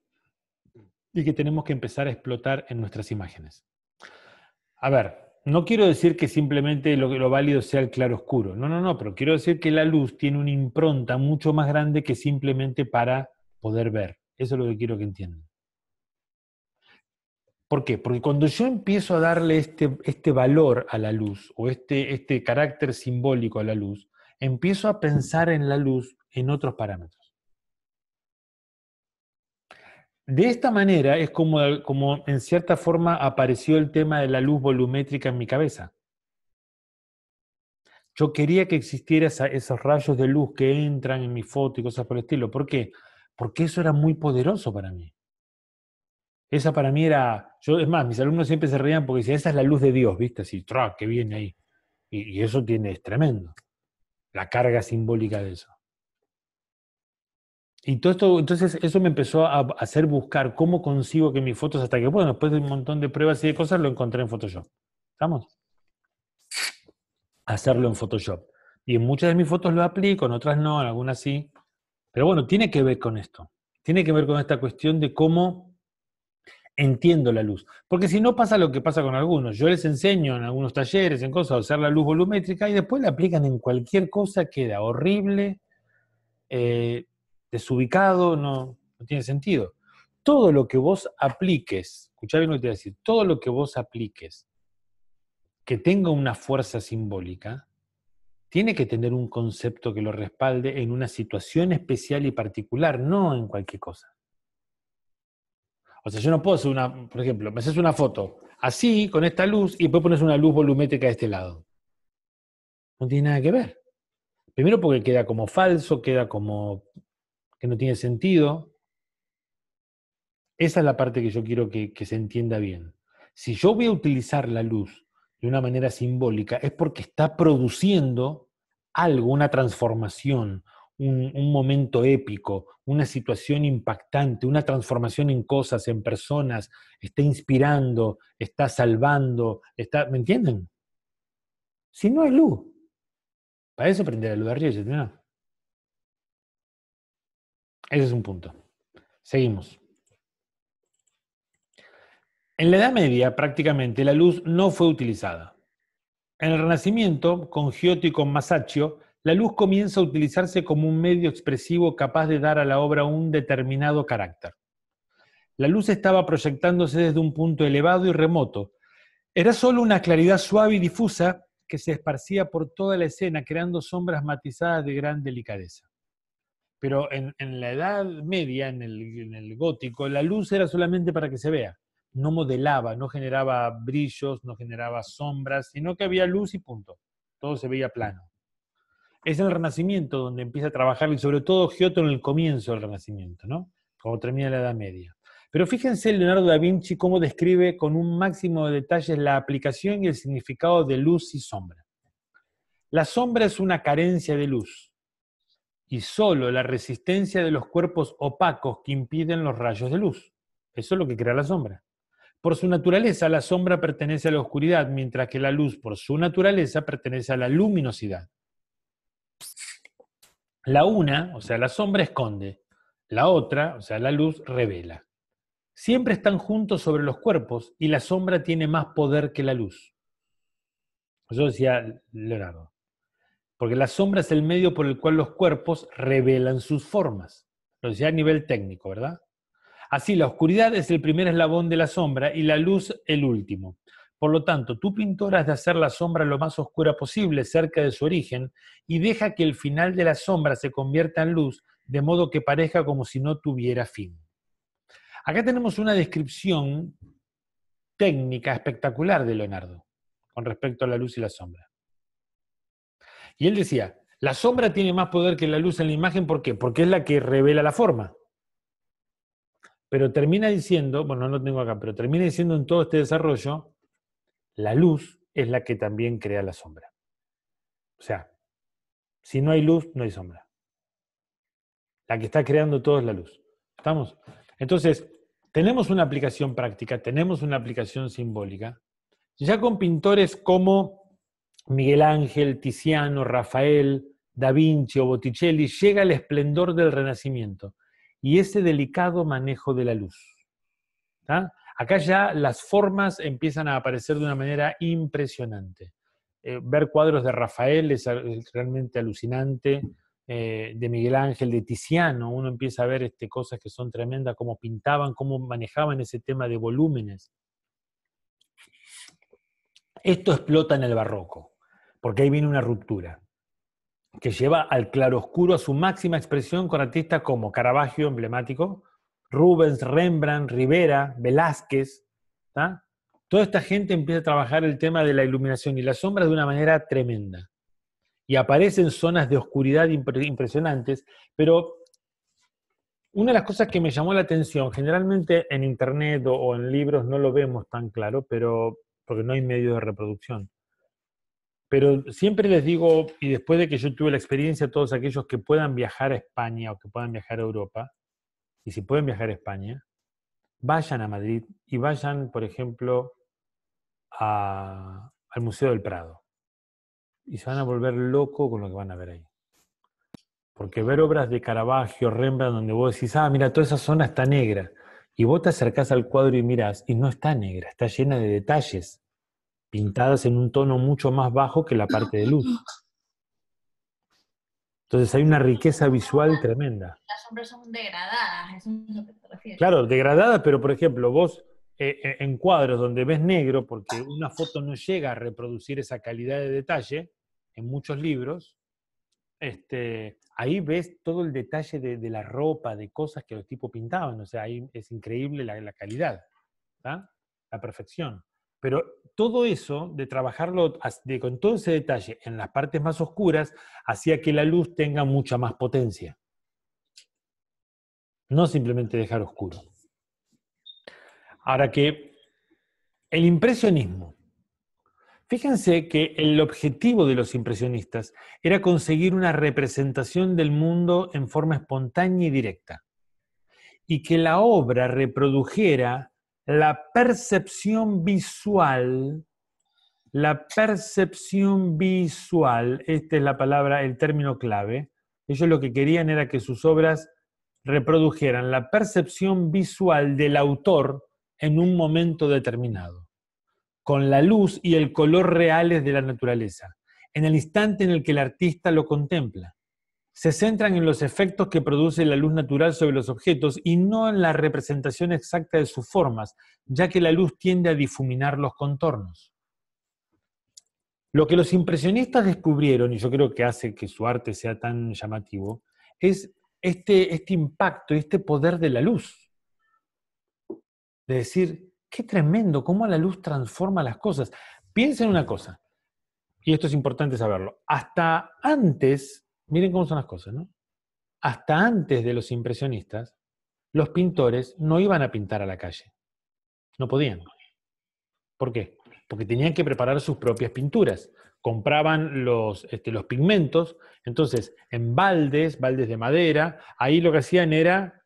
y que tenemos que empezar a explotar en nuestras imágenes. A ver, no quiero decir que simplemente lo válido sea el claroscuro. No, pero quiero decir que la luz tiene una impronta mucho más grande que simplemente para poder ver. Eso es lo que quiero que entiendan. ¿Por qué? Porque cuando yo empiezo a darle este valor a la luz, o este carácter simbólico a la luz, empiezo a pensar en la luz en otros parámetros. De esta manera es como en cierta forma apareció el tema de la luz volumétrica en mi cabeza. Yo quería que existiera esos rayos de luz que entran en mi foto y cosas por el estilo. ¿Por qué? Porque eso era muy poderoso para mí. Esa para mí era... Es más, mis alumnos siempre se reían porque decían, esa es la luz de Dios, ¿viste? Así, ¡tra!, que viene ahí. Y eso es tremendo. La carga simbólica de eso. Y todo esto, entonces eso me empezó a hacer buscar cómo consigo que mis fotos, hasta que, bueno, después de un montón de pruebas y de cosas, lo encontré en Photoshop. ¿Estamos? Hacerlo en Photoshop. Y en muchas de mis fotos lo aplico, en otras no, en algunas sí. Pero bueno, tiene que ver con esto. Tiene que ver con esta cuestión de cómo entiendo la luz. Porque si no pasa lo que pasa con algunos. Yo les enseño en algunos talleres, en cosas, a usar la luz volumétrica y después la aplican en cualquier cosa, queda horrible, desubicado, no tiene sentido. Todo lo que vos apliques, escuchá bien lo que te voy a decir, todo lo que vos apliques que tenga una fuerza simbólica, tiene que tener un concepto que lo respalde en una situación especial y particular, no en cualquier cosa. O sea, yo no puedo hacer por ejemplo, me haces una foto así, con esta luz, y después pones una luz volumétrica de este lado. No tiene nada que ver. Primero porque queda como falso, queda como que no tiene sentido. Esa es la parte que yo quiero que se entienda bien. Si yo voy a utilizar la luz de una manera simbólica, es porque está produciendo algo, una transformación, un momento épico, una situación impactante, una transformación en cosas, en personas, está inspirando, está salvando, ¿me entienden? Si no hay luz, para eso prender la luz de arriba, ¿no? Ese es un punto. Seguimos. En la Edad Media, prácticamente, la luz no fue utilizada. En el Renacimiento, con Giotto y con Masaccio, la luz comienza a utilizarse como un medio expresivo capaz de dar a la obra un determinado carácter. La luz estaba proyectándose desde un punto elevado y remoto. Era solo una claridad suave y difusa que se esparcía por toda la escena, creando sombras matizadas de gran delicadeza. Pero en la Edad Media, en el gótico, la luz era solamente para que se vea. No modelaba, no generaba brillos, no generaba sombras, sino que había luz y punto. Todo se veía plano. Es en el Renacimiento donde empieza a trabajar, y sobre todo Giotto en el comienzo del Renacimiento, ¿no? Como termina la Edad Media. Pero fíjense Leonardo da Vinci cómo describe con un máximo de detalles la aplicación y el significado de luz y sombra. La sombra es una carencia de luz y solo la resistencia de los cuerpos opacos que impiden los rayos de luz. Eso es lo que crea la sombra. Por su naturaleza, la sombra pertenece a la oscuridad, mientras que la luz, por su naturaleza, pertenece a la luminosidad. La una, o sea, la sombra esconde. La otra, o sea, la luz, revela. Siempre están juntos sobre los cuerpos y la sombra tiene más poder que la luz. Eso decía Leonardo. porque la sombra es el medio por el cual los cuerpos revelan sus formas. Lo decía a nivel técnico, ¿verdad? Así, la oscuridad es el primer eslabón de la sombra y la luz el último. Por lo tanto, tu pintor has de hacer la sombra lo más oscura posible, cerca de su origen, y deja que el final de la sombra se convierta en luz, de modo que parezca como si no tuviera fin. Acá tenemos una descripción técnica espectacular de Leonardo con respecto a la luz y la sombra. Y él decía, la sombra tiene más poder que la luz en la imagen, ¿por qué? Porque es la que revela la forma. Pero termina diciendo, bueno, no lo tengo acá, pero termina diciendo en todo este desarrollo, la luz es la que también crea la sombra. O sea, si no hay luz, no hay sombra. La que está creando todo es la luz. ¿Estamos? Entonces, tenemos una aplicación práctica, tenemos una aplicación simbólica, ya con pintores como Miguel Ángel, Tiziano, Rafael, Da Vinci o Botticelli, llega el esplendor del Renacimiento y ese delicado manejo de la luz. ¿Tá? Acá ya las formas empiezan a aparecer de una manera impresionante. Ver cuadros de Rafael es realmente alucinante, de Miguel Ángel, de Tiziano, uno empieza a ver cosas que son tremendas, cómo pintaban, cómo manejaban ese tema de volúmenes. Esto explota en el barroco, porque ahí viene una ruptura que lleva al claroscuro a su máxima expresión con artistas como Caravaggio, emblemático, Rubens, Rembrandt, Rivera, Velázquez. ¿Tá? Toda esta gente empieza a trabajar el tema de la iluminación y la sombra de una manera tremenda. Y aparecen zonas de oscuridad impresionantes, pero una de las cosas que me llamó la atención, generalmente en internet o en libros no lo vemos tan claro, pero porque no hay medio de reproducción. Pero siempre les digo, y después de que yo tuve la experiencia, a todos aquellos que puedan viajar a España o que puedan viajar a Europa, y si pueden viajar a España, vayan a Madrid y vayan, por ejemplo, al Museo del Prado. Y se van a volver locos con lo que van a ver ahí. Porque ver obras de Caravaggio, Rembrandt, donde vos decís, mira, toda esa zona está negra, y vos te acercás al cuadro y mirás, y no está negra, está llena de detalles, pintadas en un tono mucho más bajo que la parte de luz. Entonces hay una riqueza visual tremenda. Las sombras son degradadas, eso es lo que te refieres. Claro, degradada, pero por ejemplo, vos en cuadros donde ves negro, porque una foto no llega a reproducir esa calidad de detalle, en muchos libros, ahí ves todo el detalle de la ropa, de cosas que los tipos pintaban, o sea, ahí es increíble la calidad, ¿tá? La perfección. Pero todo eso, de trabajarlo con todo ese detalle en las partes más oscuras, hacía que la luz tenga mucha más potencia. No simplemente dejar oscuro. Ahora que el impresionismo, fíjense que el objetivo de los impresionistas era conseguir una representación del mundo en forma espontánea y directa, y que la obra reprodujera la percepción visual, esta es la palabra, el término clave. Ellos lo que querían era que sus obras reprodujeran la percepción visual del autor en un momento determinado, con la luz y el color reales de la naturaleza, en el instante en el que el artista lo contempla. Se centran en los efectos que produce la luz natural sobre los objetos y no en la representación exacta de sus formas, ya que la luz tiende a difuminar los contornos. Lo que los impresionistas descubrieron, y yo creo que hace que su arte sea tan llamativo, es este impacto y este poder de la luz. De decir, qué tremendo, cómo la luz transforma las cosas. Piensen una cosa, y esto es importante saberlo. Hasta antes, miren cómo son las cosas, ¿no? Hasta antes de los impresionistas, los pintores no iban a pintar a la calle. No podían. ¿Por qué? Porque tenían que preparar sus propias pinturas. Compraban los pigmentos, entonces en baldes de madera, ahí lo que hacían era,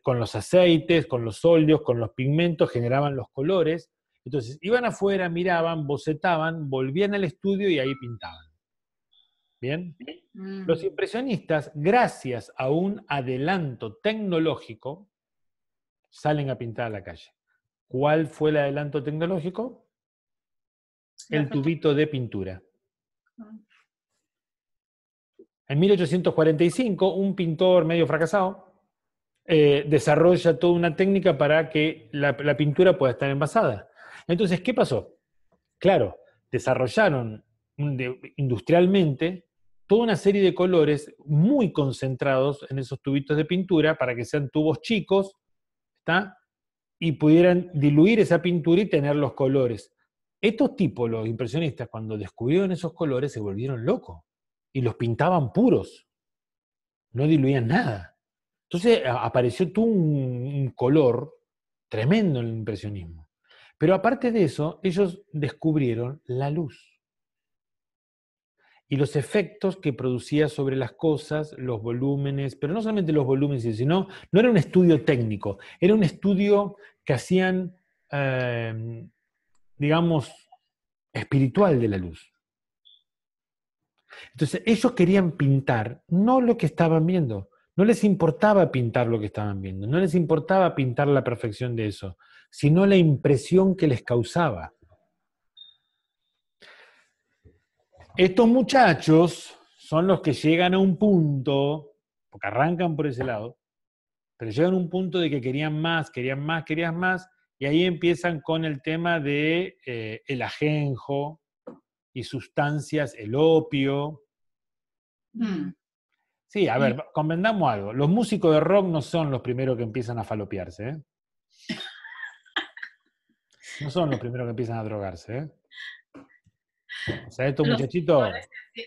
con los aceites, con los óleos, con los pigmentos, generaban los colores. Entonces iban afuera, miraban, bocetaban, volvían al estudio y ahí pintaban. ¿Bien? Los impresionistas, gracias a un adelanto tecnológico, salen a pintar a la calle. ¿Cuál fue el adelanto tecnológico? El tubito de pintura. En 1845, un pintor medio fracasado desarrolla toda una técnica para que la pintura pueda estar envasada. Entonces, ¿qué pasó? Claro, desarrollaron industrialmente toda una serie de colores muy concentrados en esos tubitos de pintura para que sean tubos chicos, ¿está? Y pudieran diluir esa pintura y tener los colores. Estos tipos, los impresionistas, cuando descubrieron esos colores, se volvieron locos y los pintaban puros, no diluían nada. Entonces apareció todo un color tremendo en el impresionismo. Pero aparte de eso, ellos descubrieron la luz y los efectos que producía sobre las cosas, los volúmenes, pero no solamente los volúmenes, sino, no era un estudio técnico, era un estudio que hacían, digamos, espiritual de la luz. Entonces, ellos querían pintar, no lo que estaban viendo, no les importaba pintar lo que estaban viendo, no les importaba pintar la perfección de eso, sino la impresión que les causaba. Estos muchachos son los que llegan a un punto, porque arrancan por ese lado, pero llegan a un punto de que querían más, y ahí empiezan con el tema de el ajenjo y sustancias, el opio. Sí, a ver, convengamos algo. Los músicos de rock no son los primeros que empiezan a falopearse, ¿eh? No son los primeros que empiezan a drogarse, ¿eh? O sea, estos muchachitos...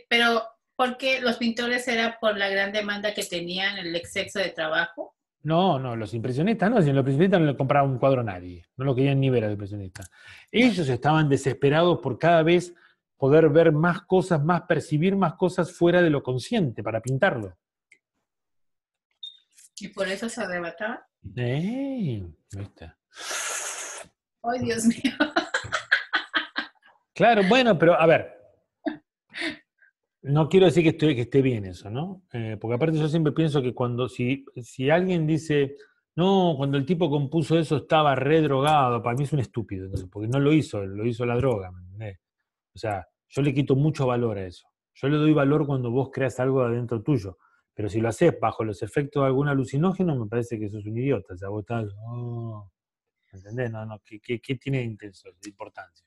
Pero, ¿por qué los pintores era por la gran demanda que tenían, el exceso de trabajo? No, los impresionistas no, si los impresionistas no le compraban un cuadro a nadie, no lo querían ni ver a los impresionistas. Ellos estaban desesperados por cada vez poder ver más cosas, más percibir más cosas fuera de lo consciente para pintarlo. ¿Y por eso se arrebataban? ¿Viste? ¡Ay, Dios mío! Claro, bueno, pero a ver, no quiero decir que esté bien eso, ¿no? Porque aparte yo siempre pienso que si alguien dice, no, cuando el tipo compuso eso estaba redrogado, para mí es un estúpido, entonces, porque no lo hizo la droga, ¿me entendés? O sea, yo le quito mucho valor a eso. Yo le doy valor cuando vos creas algo adentro tuyo, pero si lo haces bajo los efectos de algún alucinógeno, me parece que sos un idiota, o sea, vos estás, ¿me entendés? No, ¿qué tiene de importancia?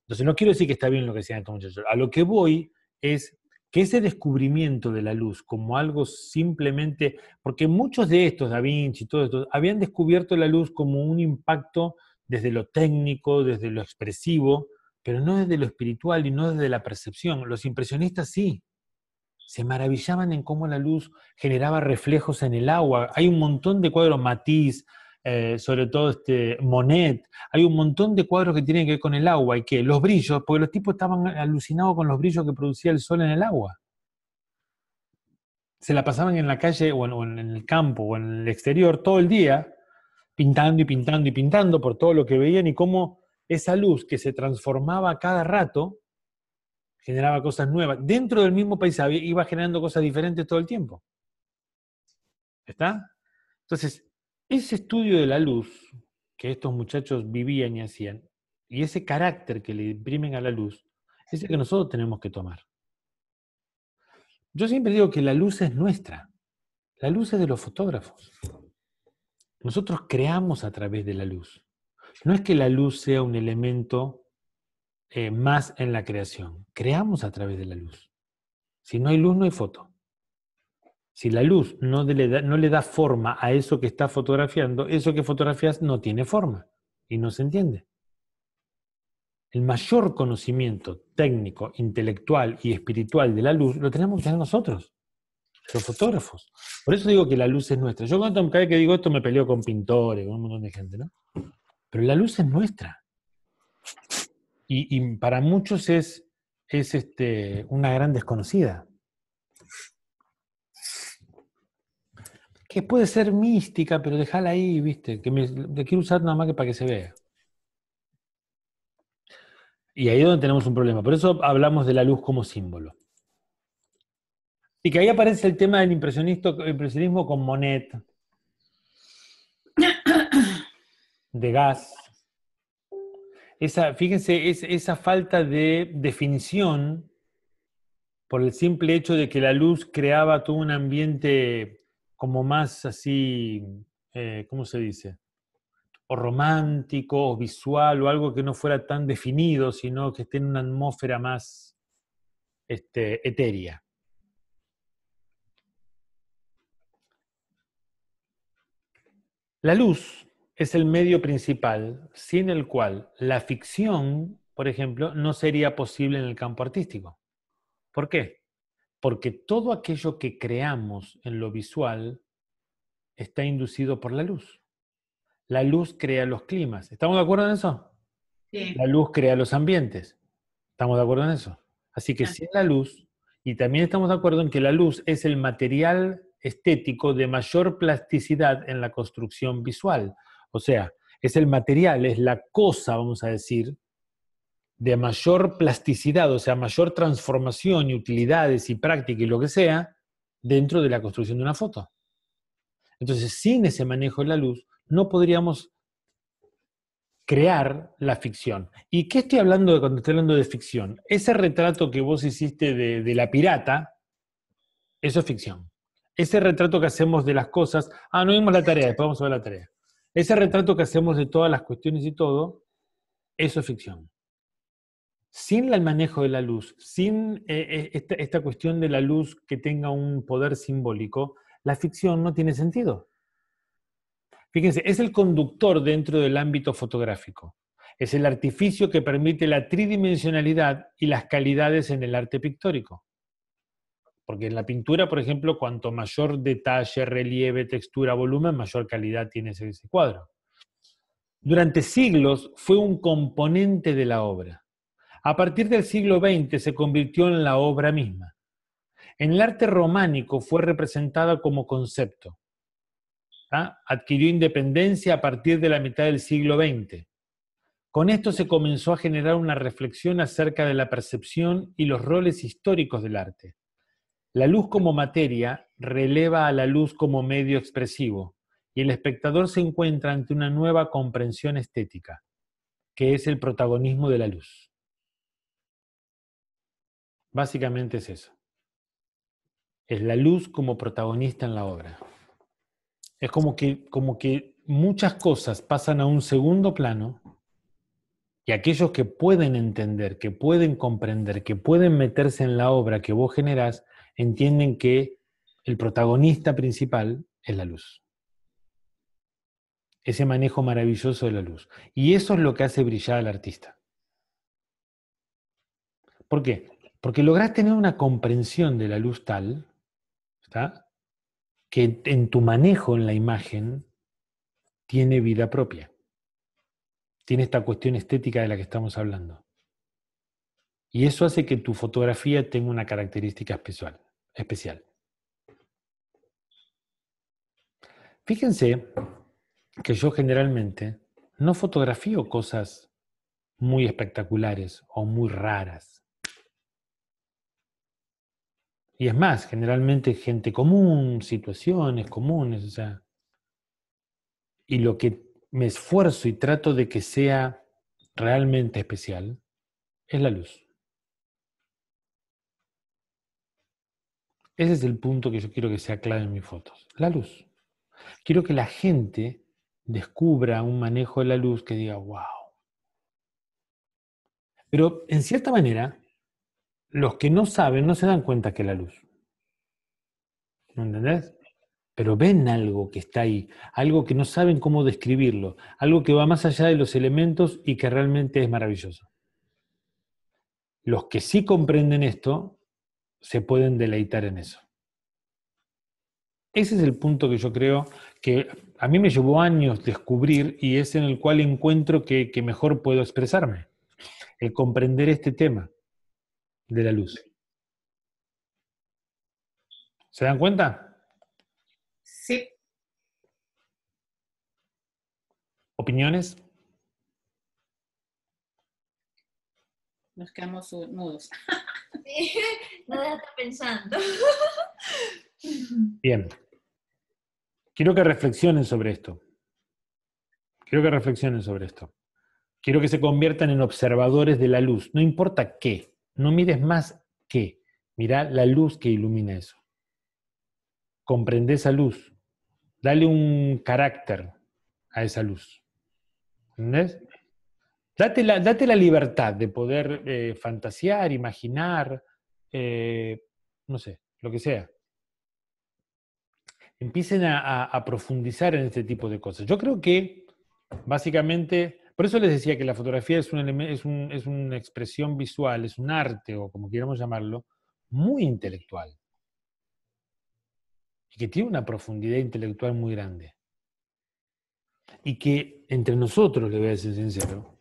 Entonces no quiero decir que está bien lo que decían estos muchachos. A lo que voy es que ese descubrimiento de la luz como algo simplemente, porque muchos de estos, Da Vinci y todo esto, habían descubierto la luz como un impacto desde lo técnico, desde lo expresivo, pero no desde lo espiritual y no desde la percepción. Los impresionistas sí, se maravillaban en cómo la luz generaba reflejos en el agua. Hay un montón de cuadros, Matisse, sobre todo Monet, hay un montón de cuadros que tienen que ver con el agua y que los brillos, porque los tipos estaban alucinados con los brillos que producía el sol en el agua. Se la pasaban en la calle o en el campo o en el exterior todo el día, pintando y pintando y pintando por todo lo que veían y cómo esa luz que se transformaba a cada rato generaba cosas nuevas. Dentro del mismo paisaje iba generando cosas diferentes todo el tiempo. ¿Está? Entonces, ese estudio de la luz que estos muchachos vivían y hacían, y ese carácter que le imprimen a la luz, es el que nosotros tenemos que tomar. Yo siempre digo que la luz es nuestra. La luz es de los fotógrafos. Nosotros creamos a través de la luz. No es que la luz sea un elemento más en la creación. Creamos a través de la luz. Si no hay luz, no hay foto. Si la luz no le da forma a eso que está fotografiando, eso que fotografías no tiene forma y no se entiende. El mayor conocimiento técnico, intelectual y espiritual de la luz lo tenemos que tener nosotros, los fotógrafos. Por eso digo que la luz es nuestra. Yo cada vez que digo esto me peleo con pintores, con un montón de gente, ¿no? Pero la luz es nuestra. Y para muchos es una gran desconocida. Que puede ser mística, pero déjala ahí, ¿viste? Le quiero usar nada más que para que se vea. Y ahí es donde tenemos un problema. Por eso hablamos de la luz como símbolo. Y que ahí aparece el tema del impresionismo con Monet, Degas. Fíjense, esa falta de definición por el simple hecho de que la luz creaba todo un ambiente como más así, ¿cómo se dice? O romántico, o visual, o algo que no fuera tan definido, sino que esté en una atmósfera más etérea. La luz es el medio principal sin el cual la ficción, por ejemplo, no sería posible en el campo artístico. ¿Por qué? Porque todo aquello que creamos en lo visual está inducido por la luz. La luz crea los climas. ¿Estamos de acuerdo en eso? Sí. La luz crea los ambientes. ¿Estamos de acuerdo en eso? Así que sin la luz, y también estamos de acuerdo en que la luz es el material estético de mayor plasticidad en la construcción visual. O sea, es el material, es la cosa, vamos a decir, de mayor plasticidad, o sea, mayor transformación y utilidades y práctica y lo que sea, dentro de la construcción de una foto. Entonces, sin ese manejo de la luz, no podríamos crear la ficción. ¿Y qué estoy hablando de cuando estoy hablando de ficción? Ese retrato que vos hiciste de la pirata, eso es ficción. Ese retrato que hacemos de las cosas, no vimos la tarea, después vamos a ver la tarea. Ese retrato que hacemos de todas las cuestiones y todo, eso es ficción. Sin el manejo de la luz, sin esta cuestión de la luz que tenga un poder simbólico, la ficción no tiene sentido. Fíjense, es el conductor dentro del ámbito fotográfico. Es el artificio que permite la tridimensionalidad y las calidades en el arte pictórico. Porque en la pintura, por ejemplo, cuanto mayor detalle, relieve, textura, volumen, mayor calidad tiene ese cuadro. Durante siglos fue un componente de la obra. A partir del siglo XX se convirtió en la obra misma. En el arte románico fue representada como concepto. Adquirió independencia a partir de la mitad del siglo XX. Con esto se comenzó a generar una reflexión acerca de la percepción y los roles históricos del arte. La luz como materia releva a la luz como medio expresivo, y el espectador se encuentra ante una nueva comprensión estética, que es el protagonismo de la luz. Básicamente es eso. Es la luz como protagonista en la obra. Es como que muchas cosas pasan a un segundo plano y aquellos que pueden entender, que pueden comprender, que pueden meterse en la obra que vos generás, entienden que el protagonista principal es la luz. Ese manejo maravilloso de la luz. Y eso es lo que hace brillar al artista. ¿Por qué? Porque lográs tener una comprensión de la luz tal, ¿está?, que en tu manejo en la imagen tiene vida propia. Tiene esta cuestión estética de la que estamos hablando. Y eso hace que tu fotografía tenga una característica especial. Fíjense que yo generalmente no fotografío cosas muy espectaculares o muy raras. Y es más, generalmente gente común, situaciones comunes, o sea. Y lo que me esfuerzo y trato de que sea realmente especial es la luz. Ese es el punto que yo quiero que sea clave en mis fotos. La luz. Quiero que la gente descubra un manejo de la luz que diga, wow. Pero en cierta manera, los que no saben no se dan cuenta que es la luz. ¿Me entendés? Pero ven algo que está ahí, algo que no saben cómo describirlo, algo que va más allá de los elementos y que realmente es maravilloso. Los que sí comprenden esto, se pueden deleitar en eso. Ese es el punto que yo creo que a mí me llevó años descubrir y es en el cual encuentro que mejor puedo expresarme. El comprender este tema de la luz. ¿Se dan cuenta? Sí. ¿Opiniones? Nos quedamos mudos. Sí, no deja estar pensando. Bien. Quiero que reflexionen sobre esto. Quiero que se conviertan en observadores de la luz. No importa qué. No mires más qué. Mirá la luz que ilumina eso. Comprende esa luz. Dale un carácter a esa luz. ¿Entendés? Date la libertad de poder fantasear, imaginar, no sé, lo que sea. Empiecen a profundizar en este tipo de cosas. Yo creo que, básicamente, por eso les decía que la fotografía es una expresión visual, es un arte, o como quieramos llamarlo, muy intelectual. Y que tiene una profundidad intelectual muy grande. Y que entre nosotros, le voy a decir sincero,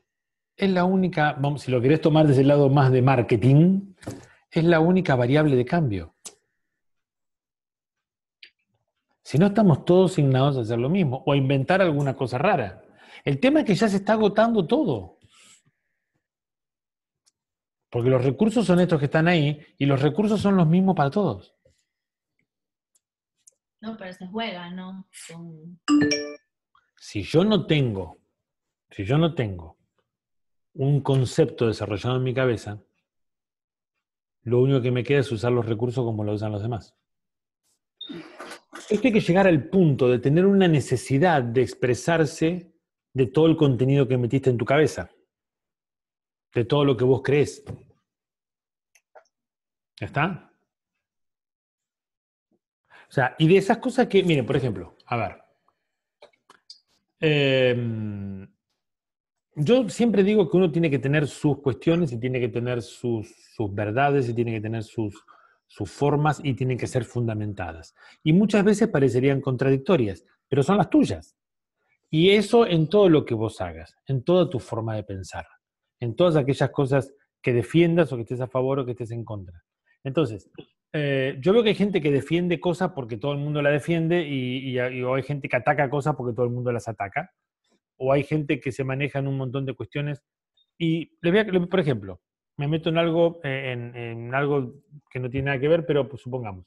es la única, vamos, si lo querés tomar desde el lado más de marketing, es la única variable de cambio. Si no, estamos todos asignados a hacer lo mismo o a inventar alguna cosa rara. El tema es que ya se está agotando todo. Porque los recursos son estos que están ahí y los recursos son los mismos para todos. No, pero se juega, ¿no? Si yo no tengo un concepto desarrollado en mi cabeza, lo único que me queda es usar los recursos como lo usan los demás. Esto hay que llegar al punto de tener una necesidad de expresarse de todo el contenido que metiste en tu cabeza, de todo lo que vos creés. ¿Ya está? O sea, y de esas cosas que, miren, por ejemplo, a ver, yo siempre digo que uno tiene que tener sus cuestiones y tiene que tener sus verdades y tiene que tener sus formas y tienen que ser fundamentadas. Y muchas veces parecerían contradictorias, pero son las tuyas. Y eso en todo lo que vos hagas, en toda tu forma de pensar, en todas aquellas cosas que defiendas o que estés a favor o que estés en contra. Entonces, yo veo que hay gente que defiende cosas porque todo el mundo la defiende o hay gente que ataca cosas porque todo el mundo las ataca. O hay gente que se maneja en un montón de cuestiones. Y por ejemplo, me meto en algo, en algo que no tiene nada que ver, pero pues, supongamos.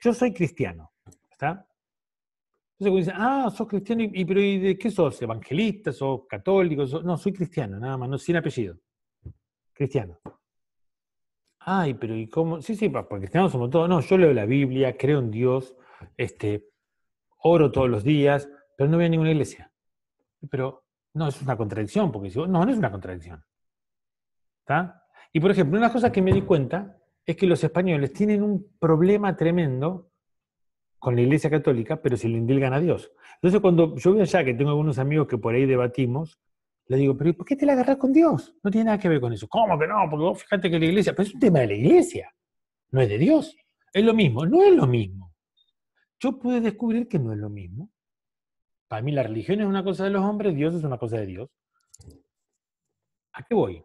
Yo soy cristiano, ¿está? Entonces dicen, sos cristiano, pero ¿y de qué sos? ¿Evangelista? ¿Sos católico? No, soy cristiano, nada más, no, sin apellido. Cristiano. Ay, pero ¿y cómo? Sí, porque cristianos somos todos. No, yo leo la Biblia, creo en Dios, oro todos los días, pero no voy a ninguna iglesia. Pero no, es una contradicción, porque no es una contradicción. ¿Está? Y por ejemplo, una cosa que me di cuenta es que los españoles tienen un problema tremendo con la Iglesia Católica, pero se le indilgan a Dios. Entonces cuando yo voy allá, que tengo algunos amigos que por ahí debatimos, le digo, pero ¿por qué te la agarrás con Dios? No tiene nada que ver con eso. ¿Cómo que no? Porque vos fíjate que la Iglesia, pero es un tema de la Iglesia, no es de Dios. Es lo mismo, no es lo mismo. Yo pude descubrir que no es lo mismo. Para mí la religión es una cosa de los hombres, Dios es una cosa de Dios. ¿A qué voy?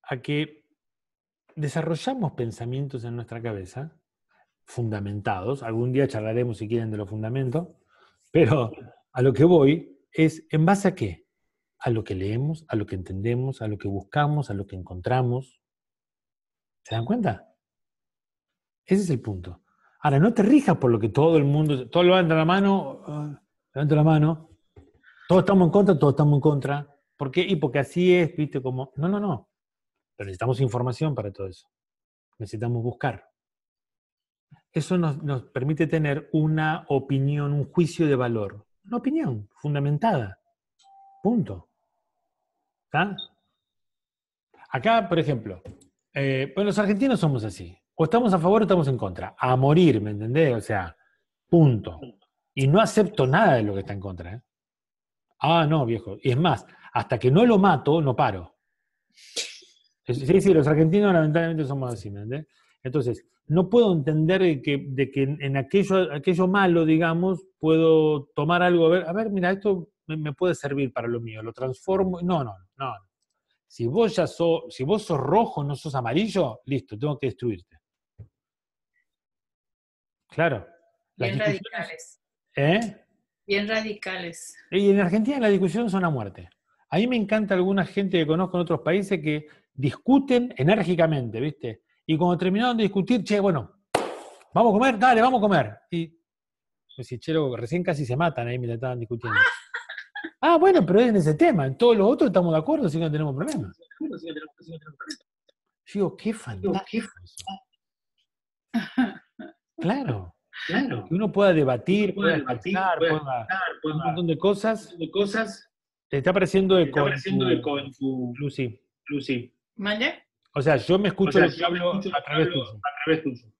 A que desarrollamos pensamientos en nuestra cabeza, fundamentados, algún día charlaremos si quieren de los fundamentos, pero a lo que voy es, ¿en base a qué? A lo que leemos, a lo que entendemos, a lo que buscamos, a lo que encontramos. ¿Se dan cuenta? Ese es el punto. Ahora, no te rijas por lo que todo el mundo, todo levanta la mano, todos estamos en contra, todos estamos en contra. ¿Por qué? Y porque así es, viste, como, no. Pero necesitamos información para todo eso. Necesitamos buscar. Eso nos permite tener una opinión, un juicio de valor. Una opinión fundamentada. Punto. ¿Está? Acá, por ejemplo, los argentinos somos así. O estamos a favor o estamos en contra. A morir, ¿me entendés? O sea, punto. Y no acepto nada de lo que está en contra. ¿eh? No, viejo. Y es más, hasta que no lo mato, no paro. Sí, los argentinos lamentablemente somos así, ¿me entendés? Entonces, no puedo entender de que en aquello malo, digamos, puedo tomar algo, a ver, mira, esto me puede servir para lo mío, lo transformo. No. Si vos sos rojo, no sos amarillo, listo, tengo que destruirte. Claro. Bien radicales. ¿Eh? Bien radicales. Y en Argentina las discusiones son a muerte. A mí me encanta alguna gente que conozco en otros países que discuten enérgicamente, ¿viste? Y cuando terminaron de discutir, bueno, ¿vamos a comer? Dale, vamos a comer. Y pues, recién casi se matan ahí mientras estaban discutiendo. Bueno, pero es en ese tema. En todos los otros estamos de acuerdo, así que no tenemos problemas. Digo, qué fantástico eso. Claro. Claro. Que uno pueda debatir, Puede pueda debatir, expresar, puede pueda escuchar, puede un montón de cosas. de cosas. Te está apareciendo Está eco en apareciendo tu, eco en tu Lucy. Lucy. ¿Mande? O sea, yo me O escucho sea, lo que yo me hablo escucho a lo que través hablo tuyo. a través tuyo.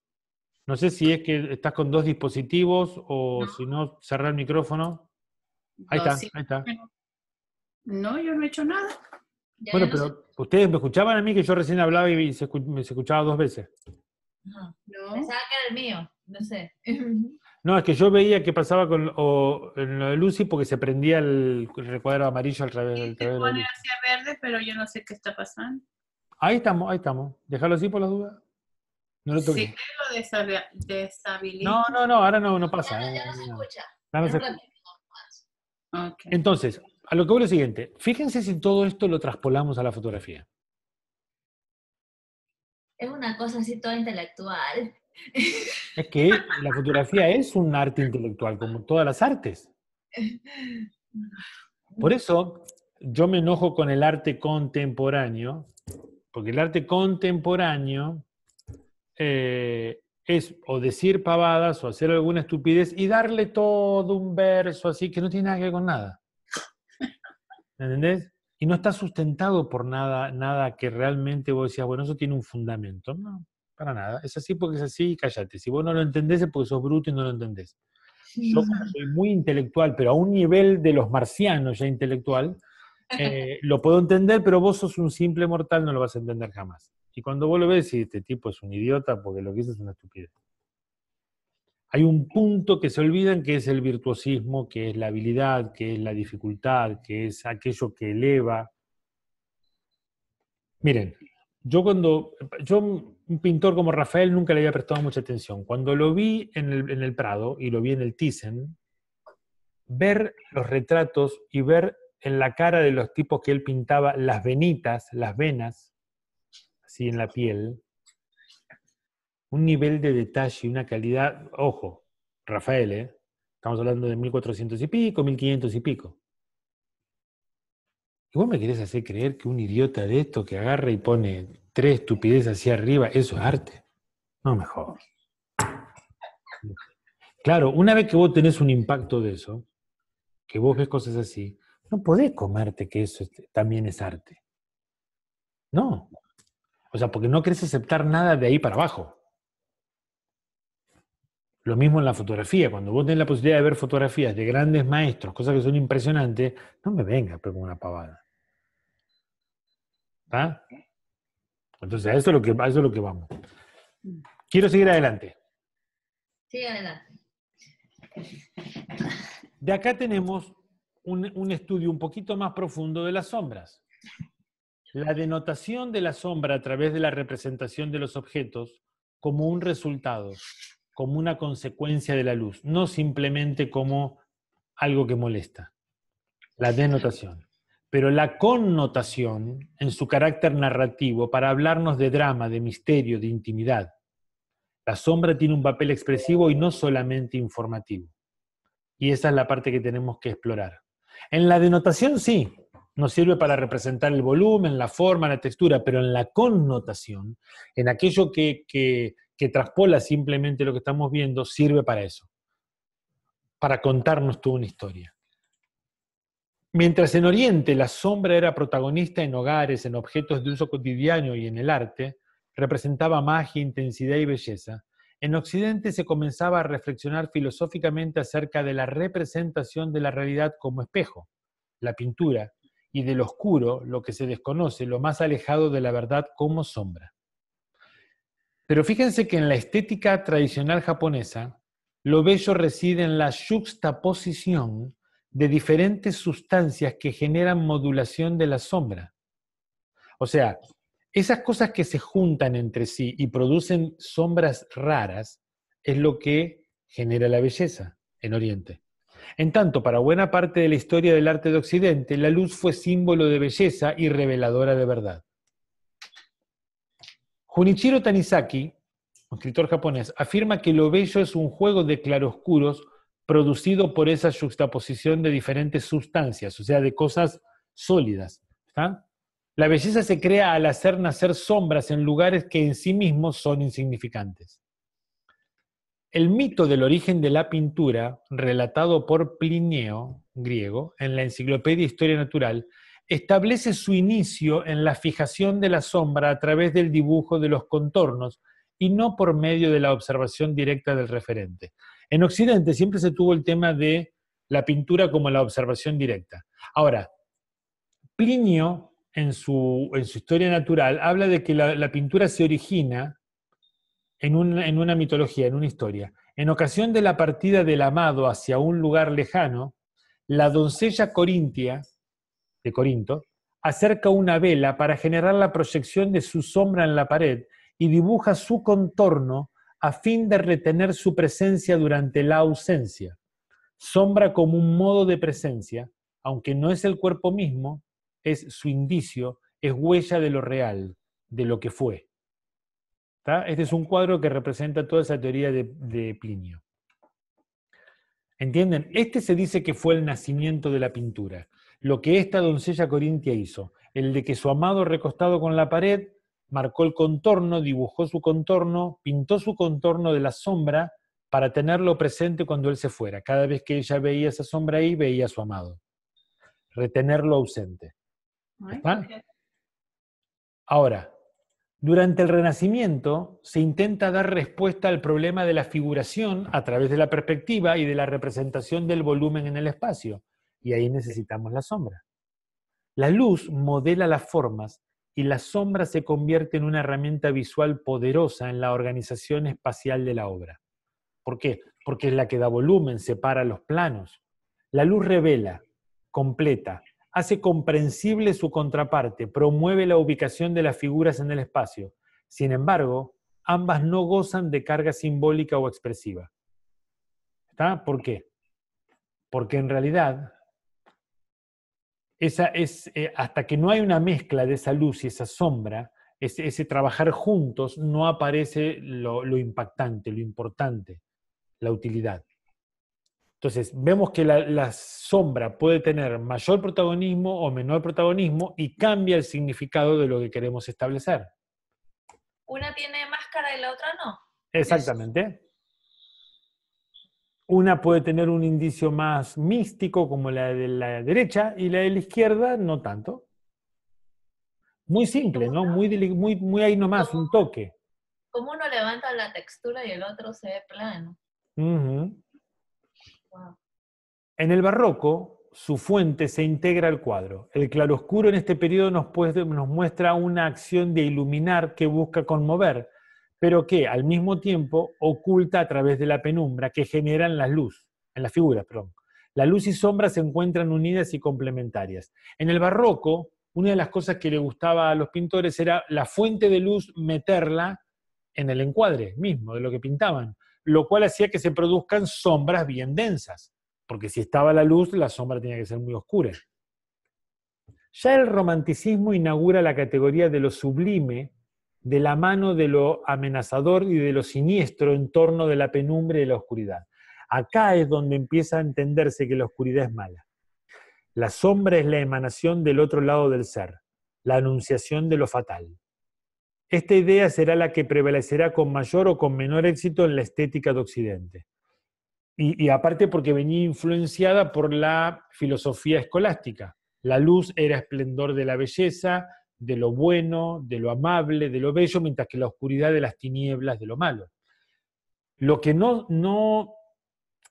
No sé si es que estás con dos dispositivos o No. si no, cerrar el micrófono. Ahí Yo está, sí. ahí está. No, yo no he hecho nada. Ya Bueno, no sé. pero ustedes me escuchaban a mí que yo recién hablaba y se escuchaba dos veces. Ajá. No. Pensaba que era el mío, no sé. No, es que yo veía que pasaba en lo de Lucy porque se prendía el recuadro amarillo al través, Sí, al se través de lo de pone Lucy. hacia verde, pero yo no sé qué está pasando. Ahí estamos, ahí estamos. Déjalo así por las dudas. No lo Sí toques. que lo deshabilito. No, ahora no pasa. Ya no se escucha. Ya no En se un escucha. ratito más. Ok. Entonces, a lo que voy lo siguiente. Fíjense si todo esto lo traspolamos a la fotografía. Es una cosa así toda intelectual. Es que la fotografía es un arte intelectual, como todas las artes. Por eso yo me enojo con el arte contemporáneo, porque el arte contemporáneo es o decir pavadas o hacer alguna estupidez y darle todo un verso así que no tiene nada que ver con nada. ¿Entendés? Y no está sustentado por nada que realmente vos decías, bueno, eso tiene un fundamento. No, para nada. Es así porque es así y cállate. Si vos no lo entendés es porque sos bruto y no lo entendés. Yo como soy muy intelectual, pero a un nivel de los marcianos ya intelectual, lo puedo entender, pero vos sos un simple mortal, no lo vas a entender jamás. Y cuando vos lo ves, decís, este tipo es un idiota porque lo que hizo es una estupidez. Hay un punto que se olvidan que es el virtuosismo, que es la habilidad, que es la dificultad, que es aquello que eleva. Miren, un pintor como Rafael nunca le había prestado mucha atención. Cuando lo vi en el Prado y lo vi en el Thyssen, ver los retratos y ver en la cara de los tipos que él pintaba las venitas, las venas, así en la piel, un nivel de detalle y una calidad, ojo, Rafael, estamos hablando de 1400 y pico, 1500 y pico. ¿Y vos me querés hacer creer que un idiota de esto que agarra y pone tres estupideces hacia arriba, eso es arte? No mejor. Claro, una vez que vos tenés un impacto de eso, que vos ves cosas así, no podés comerte que eso también es arte. No. O sea, porque no querés aceptar nada de ahí para abajo. Lo mismo en la fotografía. Cuando vos tenés la posibilidad de ver fotografías de grandes maestros, cosas que son impresionantes, no me vengas con una pavada. ¿Está? Entonces, a eso es lo que vamos. Quiero seguir adelante. Sí, adelante. De acá tenemos un estudio un poquito más profundo de las sombras. La denotación de la sombra a través de la representación de los objetos como un resultado, como una consecuencia de la luz, no simplemente como algo que molesta. La denotación. Pero la connotación en su carácter narrativo para hablarnos de drama, de misterio, de intimidad. La sombra tiene un papel expresivo y no solamente informativo. Y esa es la parte que tenemos que explorar. En la denotación sí, nos sirve para representar el volumen, la forma, la textura, pero en la connotación, en aquello que traspola simplemente lo que estamos viendo, sirve para eso, para contarnos toda una historia. Mientras en Oriente la sombra era protagonista en hogares, en objetos de uso cotidiano y en el arte, representaba magia, intensidad y belleza, en Occidente se comenzaba a reflexionar filosóficamente acerca de la representación de la realidad como espejo, la pintura, y del oscuro, lo que se desconoce, lo más alejado de la verdad como sombra. Pero fíjense que en la estética tradicional japonesa, lo bello reside en la yuxtaposición de diferentes sustancias que generan modulación de la sombra. O sea, esas cosas que se juntan entre sí y producen sombras raras es lo que genera la belleza en Oriente. En tanto, para buena parte de la historia del arte de Occidente, la luz fue símbolo de belleza y reveladora de verdad. Junichiro Tanizaki, un escritor japonés, afirma que lo bello es un juego de claroscuros producido por esa juxtaposición de diferentes sustancias, o sea, de cosas sólidas. ¿Está? La belleza se crea al hacer nacer sombras en lugares que en sí mismos son insignificantes. El mito del origen de la pintura, relatado por Plinio, griego, en la Enciclopedia Historia Natural, establece su inicio en la fijación de la sombra a través del dibujo de los contornos y no por medio de la observación directa del referente. En Occidente siempre se tuvo el tema de la pintura como la observación directa. Ahora, Plinio, en su Historia Natural, habla de que la pintura se origina en una mitología, en una historia. En ocasión de la partida del amado hacia un lugar lejano, la doncella corintia, de Corinto, acerca una vela para generar la proyección de su sombra en la pared y dibuja su contorno a fin de retener su presencia durante la ausencia. Sombra como un modo de presencia, aunque no es el cuerpo mismo, es su indicio, es huella de lo real, de lo que fue. ¿Está? Este es un cuadro que representa toda esa teoría de Plinio. ¿Entienden? Este se dice que fue el nacimiento de la pintura. Lo que esta doncella corintia hizo, el de que su amado recostado con la pared, marcó el contorno, dibujó su contorno, pintó su contorno de la sombra para tenerlo presente cuando él se fuera. Cada vez que ella veía esa sombra ahí, veía a su amado. Retenerlo ausente. ¿Está? Ahora, durante el Renacimiento se intenta dar respuesta al problema de la figuración a través de la perspectiva y de la representación del volumen en el espacio. Y ahí necesitamos la sombra. La luz modela las formas y la sombra se convierte en una herramienta visual poderosa en la organización espacial de la obra. ¿Por qué? Porque es la que da volumen, separa los planos. La luz revela, completa, hace comprensible su contraparte, promueve la ubicación de las figuras en el espacio. Sin embargo, ambas no gozan de carga simbólica o expresiva. ¿Está? ¿Por qué? Porque en realidad, hasta que no hay una mezcla de esa luz y esa sombra, ese trabajar juntos, no aparece lo impactante, lo importante, la utilidad. Entonces, vemos que la sombra puede tener mayor protagonismo o menor protagonismo y cambia el significado de lo que queremos establecer. Una tiene máscara y la otra no. Exactamente. Una puede tener un indicio más místico, como la de la derecha, y la de la izquierda no tanto. Muy simple, ¿no? Muy ahí nomás, un toque. Como uno levanta la textura y el otro se ve plano. Uh-huh. Wow. En el barroco, su fuente se integra al cuadro. El claroscuro en este periodo nos muestra una acción de iluminar que busca conmover, pero que al mismo tiempo oculta a través de la penumbra que generan en las figuras, perdón. La luz y sombra se encuentran unidas y complementarias. En el barroco, una de las cosas que le gustaba a los pintores era la fuente de luz meterla en el encuadre mismo de lo que pintaban, lo cual hacía que se produzcan sombras bien densas, porque si estaba la luz, la sombra tenía que ser muy oscura. Ya el romanticismo inaugura la categoría de lo sublime de la mano de lo amenazador y de lo siniestro en torno de la penumbra y de la oscuridad. Acá es donde empieza a entenderse que la oscuridad es mala. La sombra es la emanación del otro lado del ser, la anunciación de lo fatal. Esta idea será la que prevalecerá con mayor o con menor éxito en la estética de Occidente. Y aparte porque venía influenciada por la filosofía escolástica. La luz era esplendor de la belleza, de lo bueno, de lo amable, de lo bello, mientras que la oscuridad de las tinieblas, de lo malo. Lo que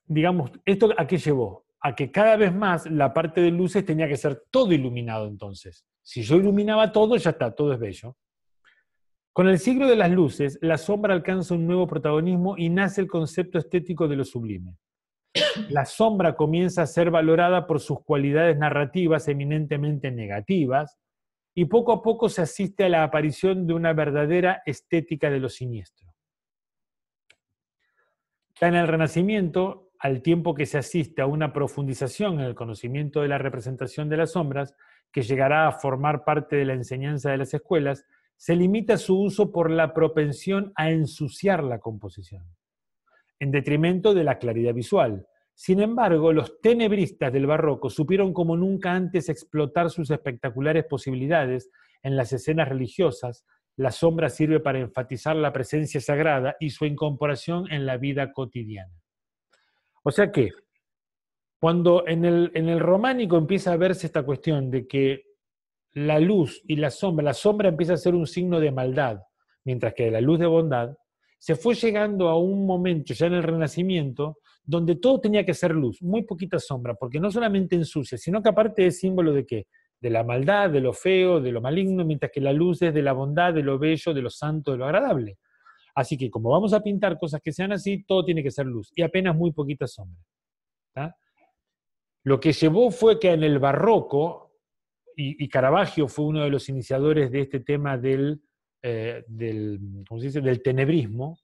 digamos, ¿esto a qué llevó? A que cada vez más la parte de luces tenía que ser todo iluminado entonces. Si yo iluminaba todo, ya está, todo es bello. Con el siglo de las luces, la sombra alcanza un nuevo protagonismo y nace el concepto estético de lo sublime. La sombra comienza a ser valorada por sus cualidades narrativas eminentemente negativas y poco a poco se asiste a la aparición de una verdadera estética de lo siniestro. Ya en el Renacimiento, al tiempo que se asiste a una profundización en el conocimiento de la representación de las sombras, que llegará a formar parte de la enseñanza de las escuelas, se limita su uso por la propensión a ensuciar la composición, en detrimento de la claridad visual. Sin embargo, los tenebristas del barroco supieron como nunca antes explotar sus espectaculares posibilidades en las escenas religiosas la sombra sirve para enfatizar la presencia sagrada y su incorporación en la vida cotidiana. O sea que, cuando en el románico empieza a verse esta cuestión de que la luz y la sombra empieza a ser un signo de maldad, mientras que la luz de bondad, se fue llegando a un momento ya en el Renacimiento donde todo tenía que ser luz, muy poquita sombra, porque no solamente ensucia, sino que aparte es símbolo de ¿qué? De la maldad, de lo feo, de lo maligno, mientras que la luz es de la bondad, de lo bello, de lo santo, de lo agradable. Así que como vamos a pintar cosas que sean así, todo tiene que ser luz, y apenas muy poquita sombra. ¿Tá? Lo que llevó fue que en el barroco, y Caravaggio fue uno de los iniciadores de este tema ¿cómo se dice?, del tenebrismo,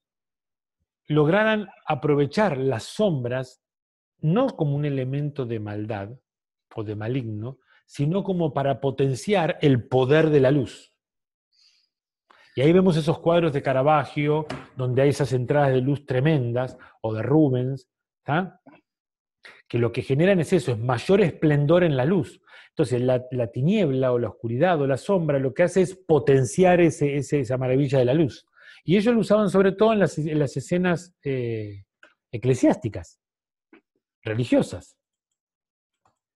lograran aprovechar las sombras no como un elemento de maldad o de maligno, sino como para potenciar el poder de la luz. Y ahí vemos esos cuadros de Caravaggio, donde hay esas entradas de luz tremendas, o de Rubens, ¿tá? Que lo que generan es eso, es mayor esplendor en la luz. Entonces la tiniebla o la oscuridad o la sombra lo que hace es potenciar esa maravilla de la luz. Y ellos lo usaban sobre todo en las escenas eclesiásticas, religiosas.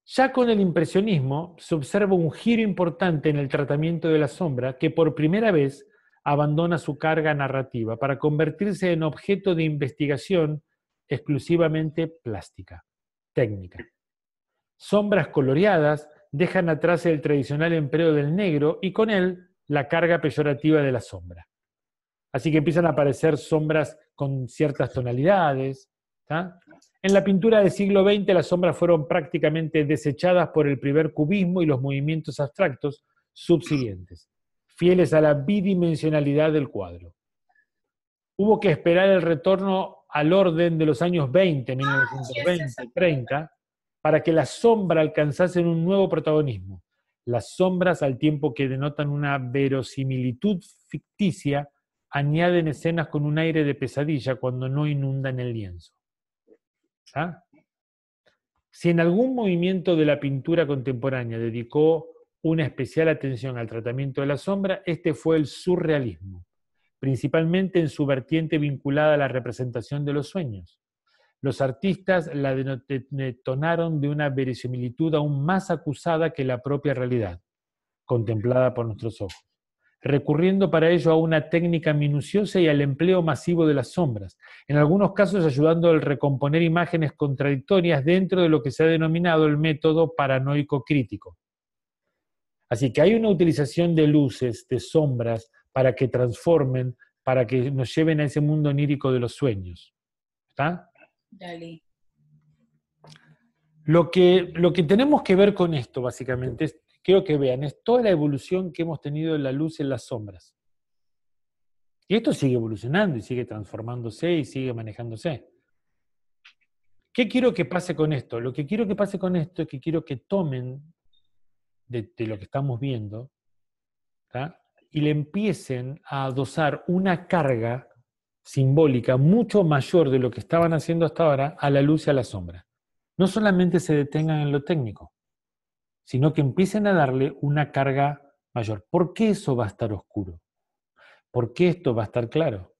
Ya con el impresionismo se observa un giro importante en el tratamiento de la sombra que por primera vez abandona su carga narrativa para convertirse en objeto de investigación exclusivamente plástica, técnica. Sombras coloreadas dejan atrás el tradicional empleo del negro y con él la carga peyorativa de la sombra. Así que empiezan a aparecer sombras con ciertas tonalidades. ¿Tá? En la pintura del siglo XX las sombras fueron prácticamente desechadas por el primer cubismo y los movimientos abstractos subsiguientes, fieles a la bidimensionalidad del cuadro. Hubo que esperar el retorno al orden de los años 20, 1920, 30, para que la sombra alcanzase un nuevo protagonismo. Las sombras, al tiempo que denotan una verosimilitud ficticia, añaden escenas con un aire de pesadilla cuando no inundan el lienzo. ¿Ah? Si en algún movimiento de la pintura contemporánea dedicó una especial atención al tratamiento de la sombra, este fue el surrealismo, principalmente en su vertiente vinculada a la representación de los sueños. Los artistas la detonaron de una verisimilitud aún más acusada que la propia realidad, contemplada por nuestros ojos, recurriendo para ello a una técnica minuciosa y al empleo masivo de las sombras, en algunos casos ayudando al recomponer imágenes contradictorias dentro de lo que se ha denominado el método paranoico crítico. Así que hay una utilización de luces, de sombras, para que transformen, para que nos lleven a ese mundo onírico de los sueños. ¿Está? Dale. Lo que tenemos que ver con esto, básicamente, es, quiero que vean, es toda la evolución que hemos tenido en la luz y en las sombras. Y esto sigue evolucionando y sigue transformándose y sigue manejándose. ¿Qué quiero que pase con esto? Lo que quiero que pase con esto es que quiero que tomen de lo que estamos viendo, ¿tá? Y le empiecen a adosar una carga simbólica mucho mayor de lo que estaban haciendo hasta ahora a la luz y a la sombra. No solamente se detengan en lo técnico, sino que empiecen a darle una carga mayor. ¿Por qué eso va a estar oscuro? ¿Por qué esto va a estar claro?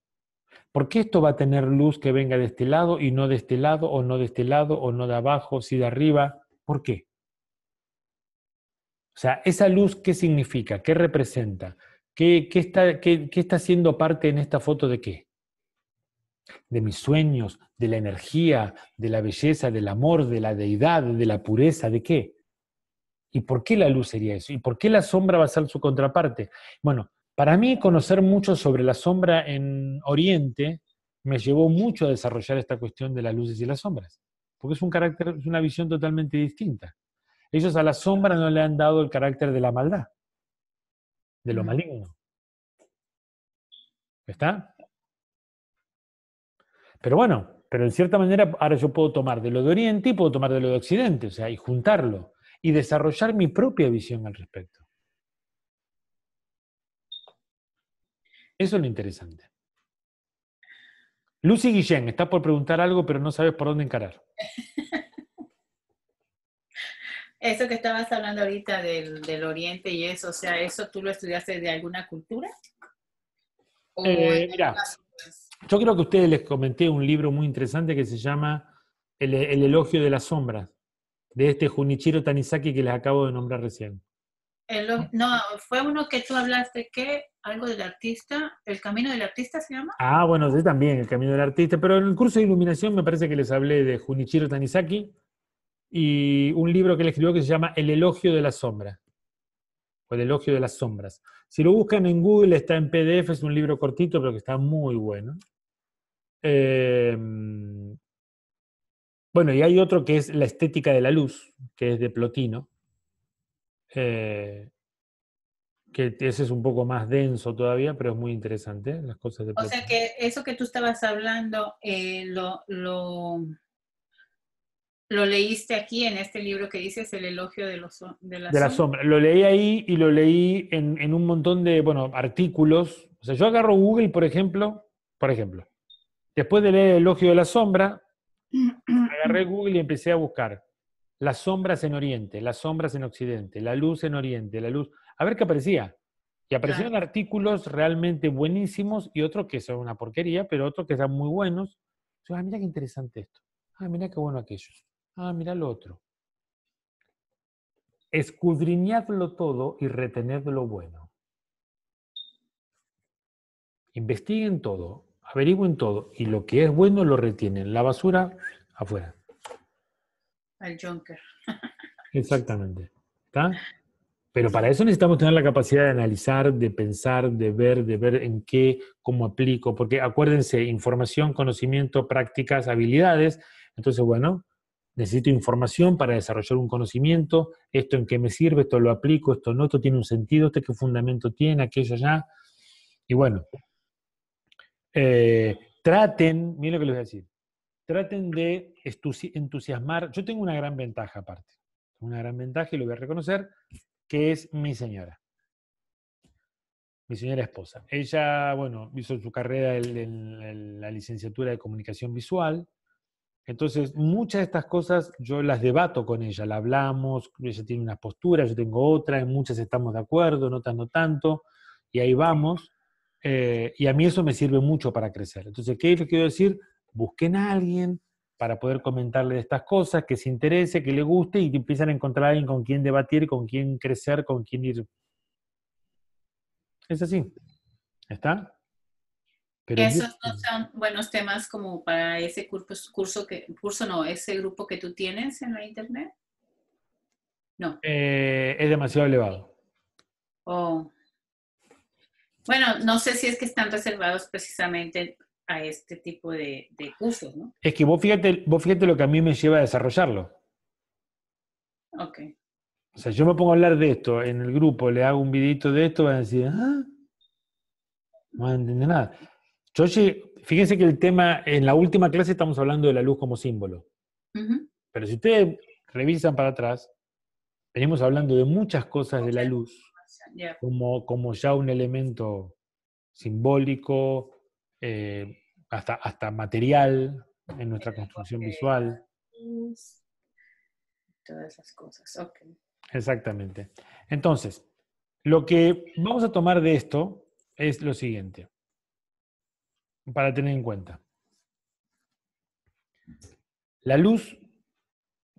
¿Por qué esto va a tener luz que venga de este lado y no de este lado, o no de este lado, o no de abajo, si de arriba? ¿Por qué? O sea, esa luz, ¿qué significa? ¿Qué representa? ¿Qué está siendo parte en esta foto de qué? De mis sueños, de la energía, de la belleza, del amor, de la deidad, de la pureza, ¿de qué? ¿Y por qué la luz sería eso? ¿Y por qué la sombra va a ser su contraparte? Bueno, para mí conocer mucho sobre la sombra en Oriente me llevó mucho a desarrollar esta cuestión de las luces y las sombras, porque es un carácter, es una visión totalmente distinta. Ellos a la sombra no le han dado el carácter de la maldad, de lo maligno. ¿Está? Pero bueno, pero en cierta manera ahora yo puedo tomar de lo de Oriente y puedo tomar de lo de Occidente, o sea, y juntarlo, y desarrollar mi propia visión al respecto. Eso es lo interesante. Lucy Guillén, está por preguntar algo, pero no sabes por dónde encarar. Eso que estabas hablando ahorita del Oriente y eso, o sea, ¿eso tú lo estudiaste de alguna cultura? O en Mirá, otras cosas? yo creo que a ustedes les comenté un libro muy interesante que se llama El elogio de las sombras, de este Junichiro Tanizaki que les acabo de nombrar recién. No, fue uno que tú hablaste, ¿qué? Algo del artista, ¿El camino del artista se llama? Ah, bueno, sí, también, El camino del artista, pero en el curso de iluminación me parece que les hablé de Junichiro Tanizaki y un libro que él escribió que se llama El elogio de las sombras, o El elogio de las sombras. Si lo buscan en Google, está en PDF, es un libro cortito, pero que está muy bueno. Bueno, y hay otro que es La estética de la luz, que es de Plotino, eh, que ese es un poco más denso todavía, pero es muy interesante, las cosas de O sea Plotino. que eso que tú estabas hablando, lo leíste aquí en este libro que dices El elogio de la De la sombra. sombra. Lo leí ahí y lo leí en un montón de, bueno, artículos. O sea, yo agarro Google, por ejemplo, después de leer El elogio de la sombra, agarré Google y empecé a buscar las sombras en Oriente, las sombras en Occidente, la luz en Oriente, la luz. A ver qué aparecía. Y aparecieron Claro. artículos realmente buenísimos y otros que son una porquería, pero otros que eran muy buenos. Yo, mira qué interesante esto. Mira qué bueno aquello. Mira lo otro. Escudriñadlo todo y retened lo bueno. Investiguen todo, averigüen todo, y lo que es bueno lo retienen. La basura, afuera. Al Junker. Exactamente. ¿Está? Pero para eso necesitamos tener la capacidad de analizar, de pensar, de ver en qué, cómo aplico, porque acuérdense, información, conocimiento, prácticas, habilidades. Entonces, bueno, necesito información para desarrollar un conocimiento, esto en qué me sirve, esto lo aplico, esto no, esto tiene un sentido, esto qué fundamento tiene, aquello ya. Y bueno, traten, miren lo que les voy a decir, traten de entusiasmar. Yo tengo una gran ventaja aparte, una gran ventaja y lo voy a reconocer, que es mi señora esposa. Ella, bueno, hizo su carrera en la licenciatura de comunicación visual. Entonces, muchas de estas cosas yo las debato con ella, la hablamos, ella tiene una postura, yo tengo otra, en muchas estamos de acuerdo, en otras no tanto, y ahí vamos. Y a mí eso me sirve mucho para crecer. Entonces, ¿qué les quiero decir? Busquen a alguien para poder comentarle de estas cosas, que se interese, que le guste, y que empiezan a encontrar a alguien con quien debatir, con quien crecer, con quien ir. Es así. ¿Está? Pero Esos no son buenos temas como para ese ese grupo que tú tienes en la internet. No. es demasiado elevado. Oh. Bueno, no sé si es que están reservados precisamente a este tipo de cursos, ¿no? Es que vos fíjate lo que a mí me lleva a desarrollarlo. Ok. O sea, yo me pongo a hablar de esto en el grupo, le hago un videito de esto, van a decir, no van a entender nada. Fíjense que el tema, en la última clase estamos hablando de la luz como símbolo. Pero si ustedes revisan para atrás, venimos hablando de muchas cosas de la luz, como ya un elemento simbólico, hasta material en nuestra construcción visual. Todas esas cosas, ok. Exactamente. Entonces, lo que vamos a tomar de esto es lo siguiente, para tener en cuenta. La luz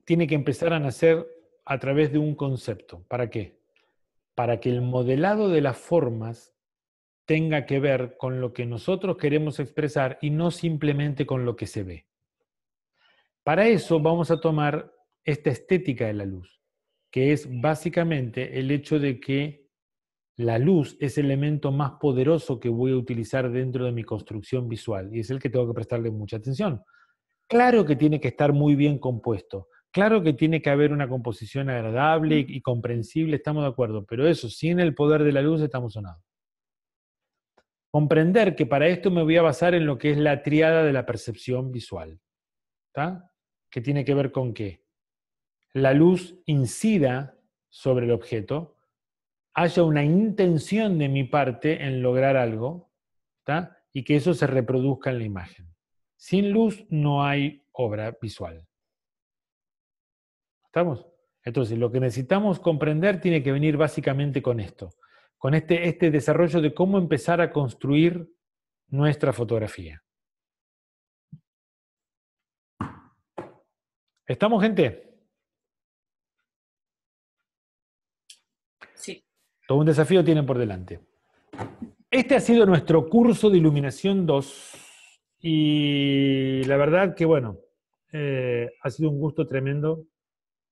tiene que empezar a nacer a través de un concepto. ¿Para qué? Para que el modelado de las formas tenga que ver con lo que nosotros queremos expresar y no simplemente con lo que se ve. Para eso vamos a tomar esta estética de la luz, que es básicamente el hecho de que la luz es el elemento más poderoso que voy a utilizar dentro de mi construcción visual y es el que tengo que prestarle mucha atención. Claro que tiene que estar muy bien compuesto, claro que tiene que haber una composición agradable y comprensible, estamos de acuerdo, pero eso, sin el poder de la luz estamos sonados. Comprender que para esto me voy a basar en lo que es la tríada de la percepción visual, ¿está? Que tiene que ver con que la luz incida sobre el objeto, haya una intención de mi parte en lograr algo, ¿está? Y que eso se reproduzca en la imagen. Sin luz no hay obra visual. ¿Estamos? Entonces, lo que necesitamos comprender tiene que venir básicamente con esto, con este desarrollo de cómo empezar a construir nuestra fotografía. ¿Estamos, gente? Sí. Todo un desafío tienen por delante. Este ha sido nuestro curso de iluminación 2 y la verdad que, bueno, ha sido un gusto tremendo.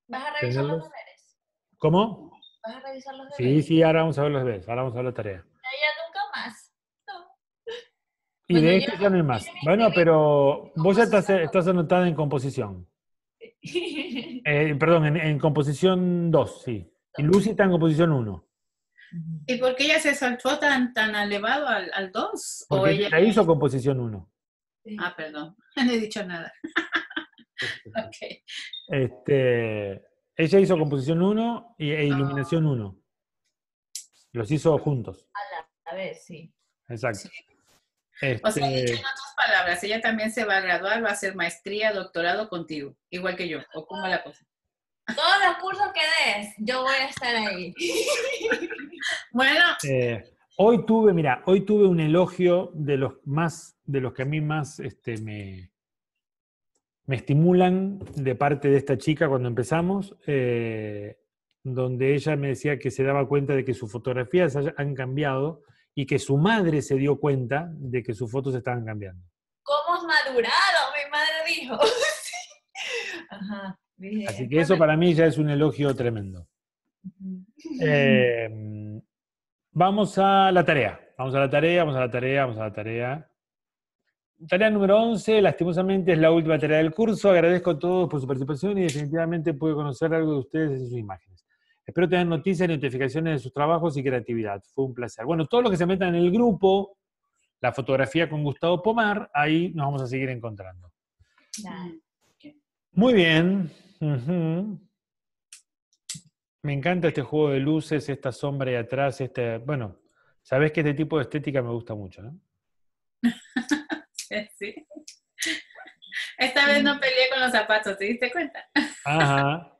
¿Vas a revisar los tenerlos. deberes? ¿Cómo? ¿Vas a revisar los Sí, deberes? sí, ahora vamos a ver los deberes, ahora vamos a ver la tarea. Ya nunca más. No. Y Bueno, de yo este ya no hay más. no Bueno, pero vos ya composición. estás anotada en composición. Perdón, en composición 2, sí. Y Lucy está en composición 1. ¿Y por qué ella se saltó tan elevado al 2? ¿O Porque ella ella hizo composición 1. Ah, perdón, no he dicho nada. Ok. Ella hizo composición 1 e iluminación 1. Los hizo juntos. A ver, sí. Exacto. Sí. O sea, dicho en Este, otras palabras, ella también se va a graduar, va a hacer maestría, doctorado contigo, igual que yo. ¿O cómo la cosa? Todos los cursos que des, yo voy a estar ahí. Bueno, hoy tuve un elogio de los que a mí más me estimulan de parte de esta chica cuando empezamos, donde ella me decía que se daba cuenta de que sus fotografías han cambiado y que su madre se dio cuenta de que sus fotos estaban cambiando. ¿Cómo has madurado? Mi madre dijo. Ajá. Bien. Así que eso para mí ya es un elogio tremendo. Vamos a la tarea. Vamos a la tarea. Tarea número 11, lastimosamente es la última tarea del curso. Agradezco a todos por su participación y definitivamente pude conocer algo de ustedes en sus imágenes. Espero tener noticias y notificaciones de sus trabajos y creatividad. Fue un placer. Bueno, todos los que se metan en el grupo, la fotografía con Gustavo Pomar, ahí nos vamos a seguir encontrando. Muy bien. Uh-huh. Me encanta este juego de luces, esta sombra ahí atrás, bueno, sabés que este tipo de estética me gusta mucho, ¿no? sí. Esta vez no peleé con los zapatos, ¿te diste cuenta? Ajá.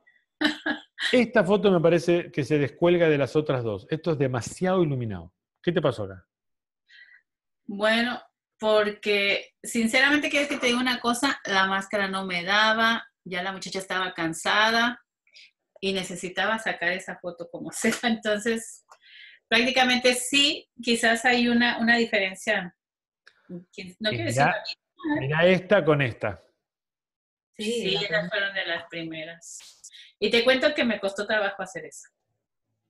Esta foto me parece que se descuelga de las otras dos. Esto es demasiado iluminado. ¿Qué te pasó acá? Bueno, porque sinceramente quiero que te diga una cosa, la máscara no me daba, ya la muchacha estaba cansada y necesitaba sacar esa foto como sea. Entonces, prácticamente sí, quizás hay una diferencia. No quiero decir la misma. Mirá esta con esta. Sí, esas fueron de las primeras. Y te cuento que me costó trabajo hacer eso.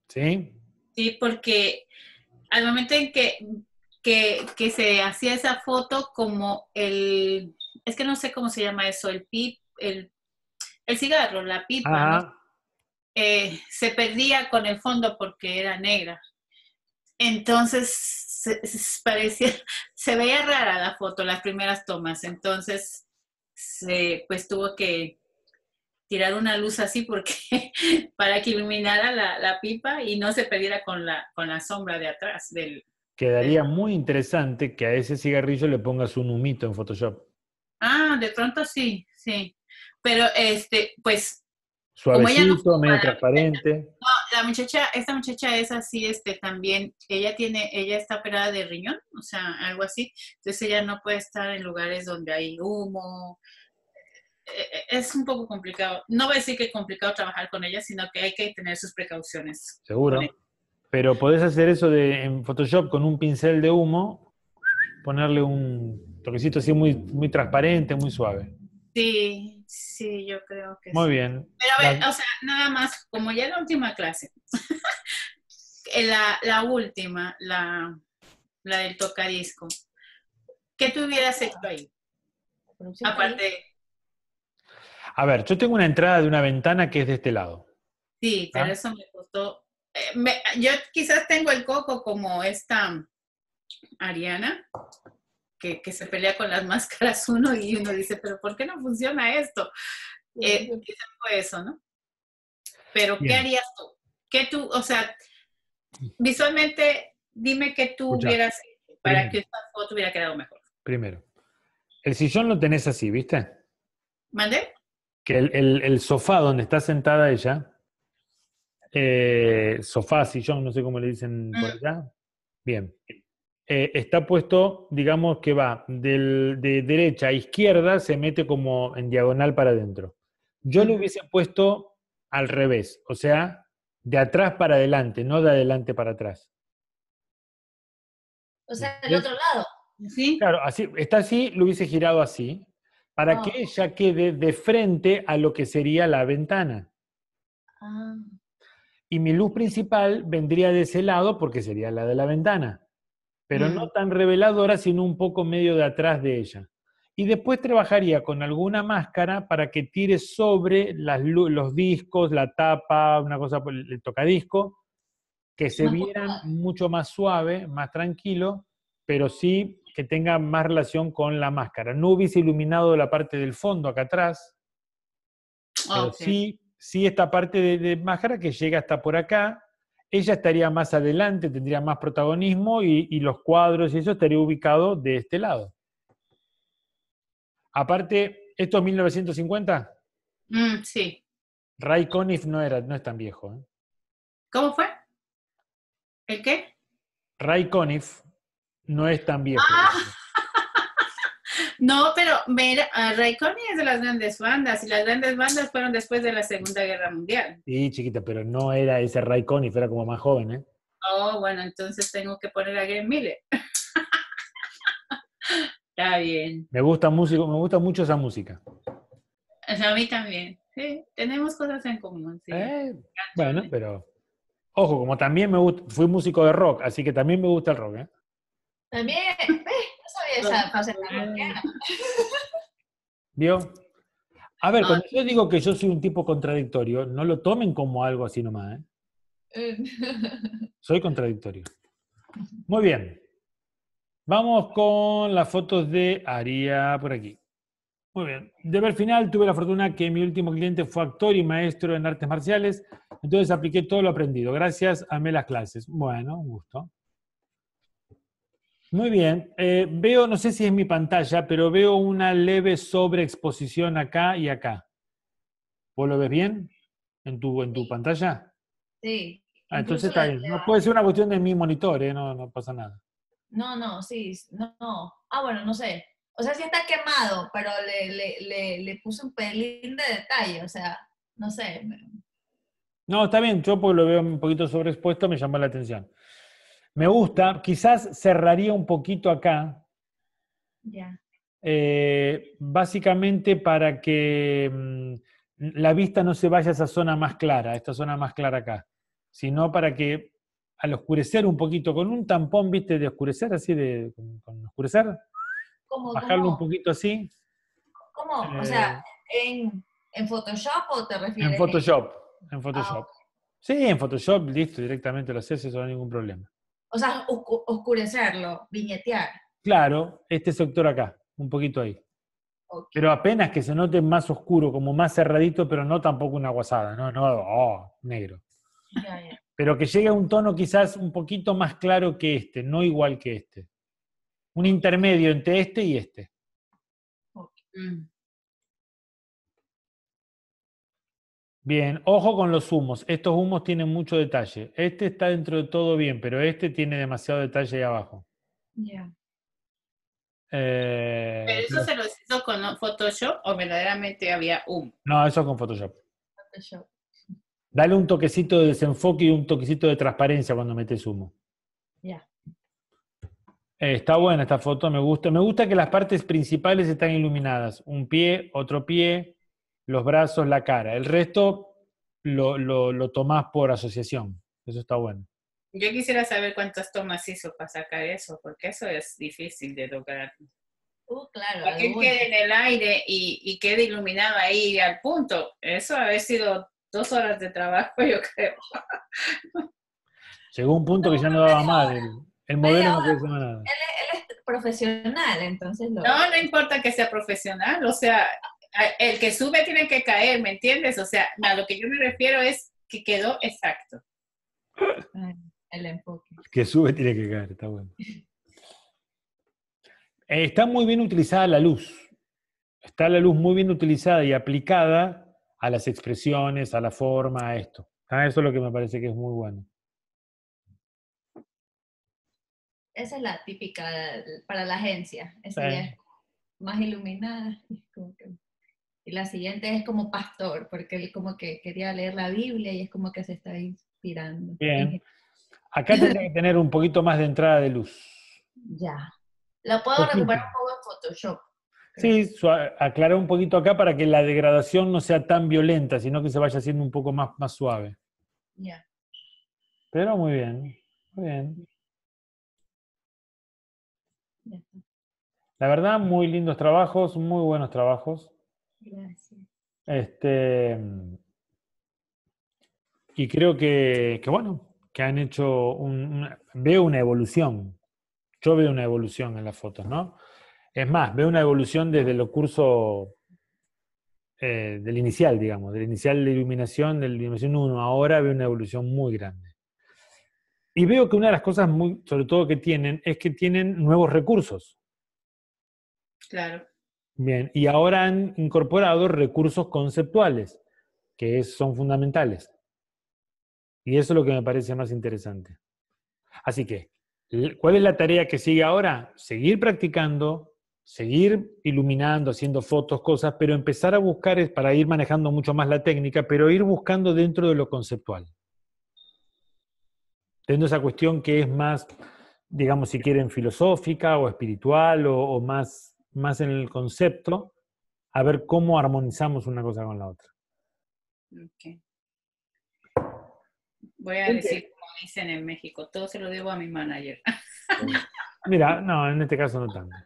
¿Sí? Sí, porque al momento en que se hacía esa foto, como es que no sé cómo se llama eso, el cigarro, la pipa, ¿no? Se perdía con el fondo porque era negra. Entonces se veía rara la foto, las primeras tomas. Entonces, pues tuvo que tirar una luz así porque para que iluminara la pipa y no se perdiera con la sombra de atrás. Quedaría muy interesante que a ese cigarrillo le pongas un humito en Photoshop. Ah, de pronto sí, sí. Pero pues Suavecito, como ella no, medio transparente. No, esta muchacha es así, también, ella está operada de riñón, o sea, algo así. Entonces ella no puede estar en lugares donde hay humo. Es un poco complicado. No voy a decir que es complicado trabajar con ella, sino que hay que tener sus precauciones. Seguro. Pero podés hacer eso en Photoshop con un pincel de humo, ponerle un toquecito así muy, muy transparente, muy suave. Sí, sí, yo creo que muy sí. bien. Pero a ver, o sea, nada más, como ya la última clase, la última, la del tocadisco, ¿qué tú hubieras hecho ahí? Aparte. A ver, yo tengo una entrada de una ventana que es de este lado. Sí, pero eso me costó. Yo quizás tengo el coco como esta Ariana, que se pelea con las máscaras uno y uno dice, pero ¿por qué no funciona esto? Quizás fue eso, ¿no? Pero Bien. ¿qué harías tú? ¿Qué tú, o sea, visualmente, dime qué tú hubieras hecho para que esta foto hubiera quedado mejor? Primero, el sillón lo tenés así, ¿viste? ¿Mandé? Que el sofá donde está sentada ella, sofá, sillón, no sé cómo le dicen por allá. Bien. está puesto, digamos que va de derecha a izquierda, se mete como en diagonal para adentro. Yo lo hubiese puesto al revés, o sea, de atrás para adelante, no de adelante para atrás. O sea, del otro lado. ¿Sí? Claro, así, está así, lo hubiese girado así, para que ella quede de frente a lo que sería la ventana. Ah, Y mi luz principal vendría de ese lado porque sería la de la ventana, pero no tan reveladora, sino un poco medio de atrás de ella. Y después trabajaría con alguna máscara para que tire sobre los discos, la tapa, una cosa por el tocadisco, que se Más vieran mucho más suave, más tranquilo, pero sí que tenga más relación con la máscara. No hubiese iluminado la parte del fondo acá atrás, pero Ok. sí esta parte de máscara que llega hasta por acá. Ella estaría más adelante, tendría más protagonismo y los cuadros y eso estaría ubicado de este lado. Aparte, ¿esto es 1950? Sí. Ray Conniff no es tan viejo. ¿Eh? ¿Cómo fue? ¿El qué? Ray Conniff no es tan viejo. No, pero mira, Ray Conniff es de las grandes bandas y las grandes bandas fueron después de la Segunda Guerra Mundial. Sí, chiquita, pero no era ese Ray Conniff, era como más joven, ¿eh? Oh, bueno, entonces tengo que poner a Glenn Miller. Está bien. Me gusta mucho esa música. O sea, a mí también. Sí, tenemos cosas en común, sí. Bueno, pero ojo, como también fui músico de rock, así que también me gusta el rock, ¿eh? también, ¿ves? No sabía esa faceta rockera. ¿Vio? A ver, cuando yo digo que yo soy un tipo contradictorio, no lo tomen como algo así nomás, ¿eh? Soy contradictorio. Muy bien. Vamos con las fotos de Aria por aquí. Muy bien. De ver final, tuve la fortuna que mi último cliente fue actor y maestro en artes marciales, entonces apliqué todo lo aprendido. Gracias, amé las clases. Bueno, un gusto. Muy bien. Veo, no sé si es mi pantalla, pero veo una leve sobreexposición acá y acá. ¿Vos lo ves bien en tu pantalla? Sí, Entonces incluso está bien. No puede ser una cuestión de mi monitor, no pasa nada. No, sí, no. Ah, bueno, no sé. O sea, sí está quemado, pero le puse un pelín de detalle, o sea, no sé. No, está bien. Yo porque lo veo un poquito sobreexpuesto me llamó la atención. Me gusta. Quizás cerraría un poquito acá. Ya. Básicamente para que la vista no se vaya a esa zona más clara, esta zona más clara acá, sino para que al oscurecer un poquito, con un tampón, viste, de oscurecer, así con oscurecer, bajarlo un poquito así. ¿Cómo? O sea, ¿en Photoshop o te En refieres en...? Photoshop, en Ah, Photoshop. Sí, en Photoshop, listo, directamente lo haces, eso no hay ningún problema. o sea, oscurecerlo, viñetear. Claro, este sector acá, un poquito ahí. Ok. Pero apenas que se note más oscuro, como más cerradito, pero no tampoco una guasada, negro. Ya. Pero que llegue a un tono quizás un poquito más claro que este, no igual que este. Un intermedio entre este y este. Bien, ojo con los humos. Estos humos tienen mucho detalle. Este está dentro de todo bien, pero este tiene demasiado detalle ahí abajo. Ya. ¿Pero eso Pero- se los hizo con Photoshop o verdaderamente había humo? no, eso es con Photoshop. Photoshop. Dale un toquecito de desenfoque y un toquecito de transparencia cuando metes humo. Ya. Está buena esta foto, me gusta. Me gusta que las partes principales están iluminadas. Un pie, otro pie, los brazos, la cara. El resto lo tomás por asociación. Eso está bueno. Yo quisiera saber cuántas tomas hizo para sacar eso, porque eso es difícil de lograr. Claro, Para que él quede en el aire y quede iluminado ahí al punto. Eso ha haber sido 2 horas de trabajo, yo creo. Llegó un punto que ya no daba más. El modelo no quería hacer más nada. Él es profesional, entonces lo... No importa que sea profesional, o sea, el que sube tiene que caer, ¿me entiendes? O sea, a lo que yo me refiero es que quedó exacto. El enfoque. Que sube tiene que caer, está bueno. Está muy bien utilizada la luz. Está la luz muy bien utilizada y aplicada a las expresiones, a la forma, a esto. Eso es lo que me parece que es muy bueno. esa es la típica para la agencia. Esa ya es más iluminada. Y la siguiente es como pastor, porque él como que quería leer la Biblia y es como que se está inspirando. Bien. Acá tendría que tener un poquito más de entrada de luz. Ya. Lo puedo Poquito. recuperar un poco en Photoshop. Sí, aclarar un poquito acá para que la degradación no sea tan violenta, sino que se vaya haciendo un poco más suave. Ya. Pero muy bien, muy bien. Ya está. La verdad, muy lindos trabajos, muy buenos trabajos. Gracias. Y creo que bueno, que han hecho veo una evolución. Yo veo una evolución en las fotos, ¿no? Es más, veo una evolución desde los cursos del inicial, digamos, del inicial de iluminación, de la iluminación 1, ahora veo una evolución muy grande. Y veo que una de las cosas, sobre todo que tienen, es que tienen nuevos recursos. Claro. Bien, y ahora han incorporado recursos conceptuales, que son fundamentales. Y eso es lo que me parece más interesante. Así que, ¿cuál es la tarea que sigue ahora? Seguir practicando, seguir iluminando, haciendo fotos, cosas, pero empezar a buscar, para ir manejando mucho más la técnica, pero ir buscando dentro de lo conceptual. Dentro de esa cuestión que es más, digamos, si quieren, filosófica o espiritual o más en el concepto, a ver cómo armonizamos una cosa con la otra. Okay. Voy a decir como dicen en México, todo se lo debo a mi manager. Mira, no, en este caso no tanto.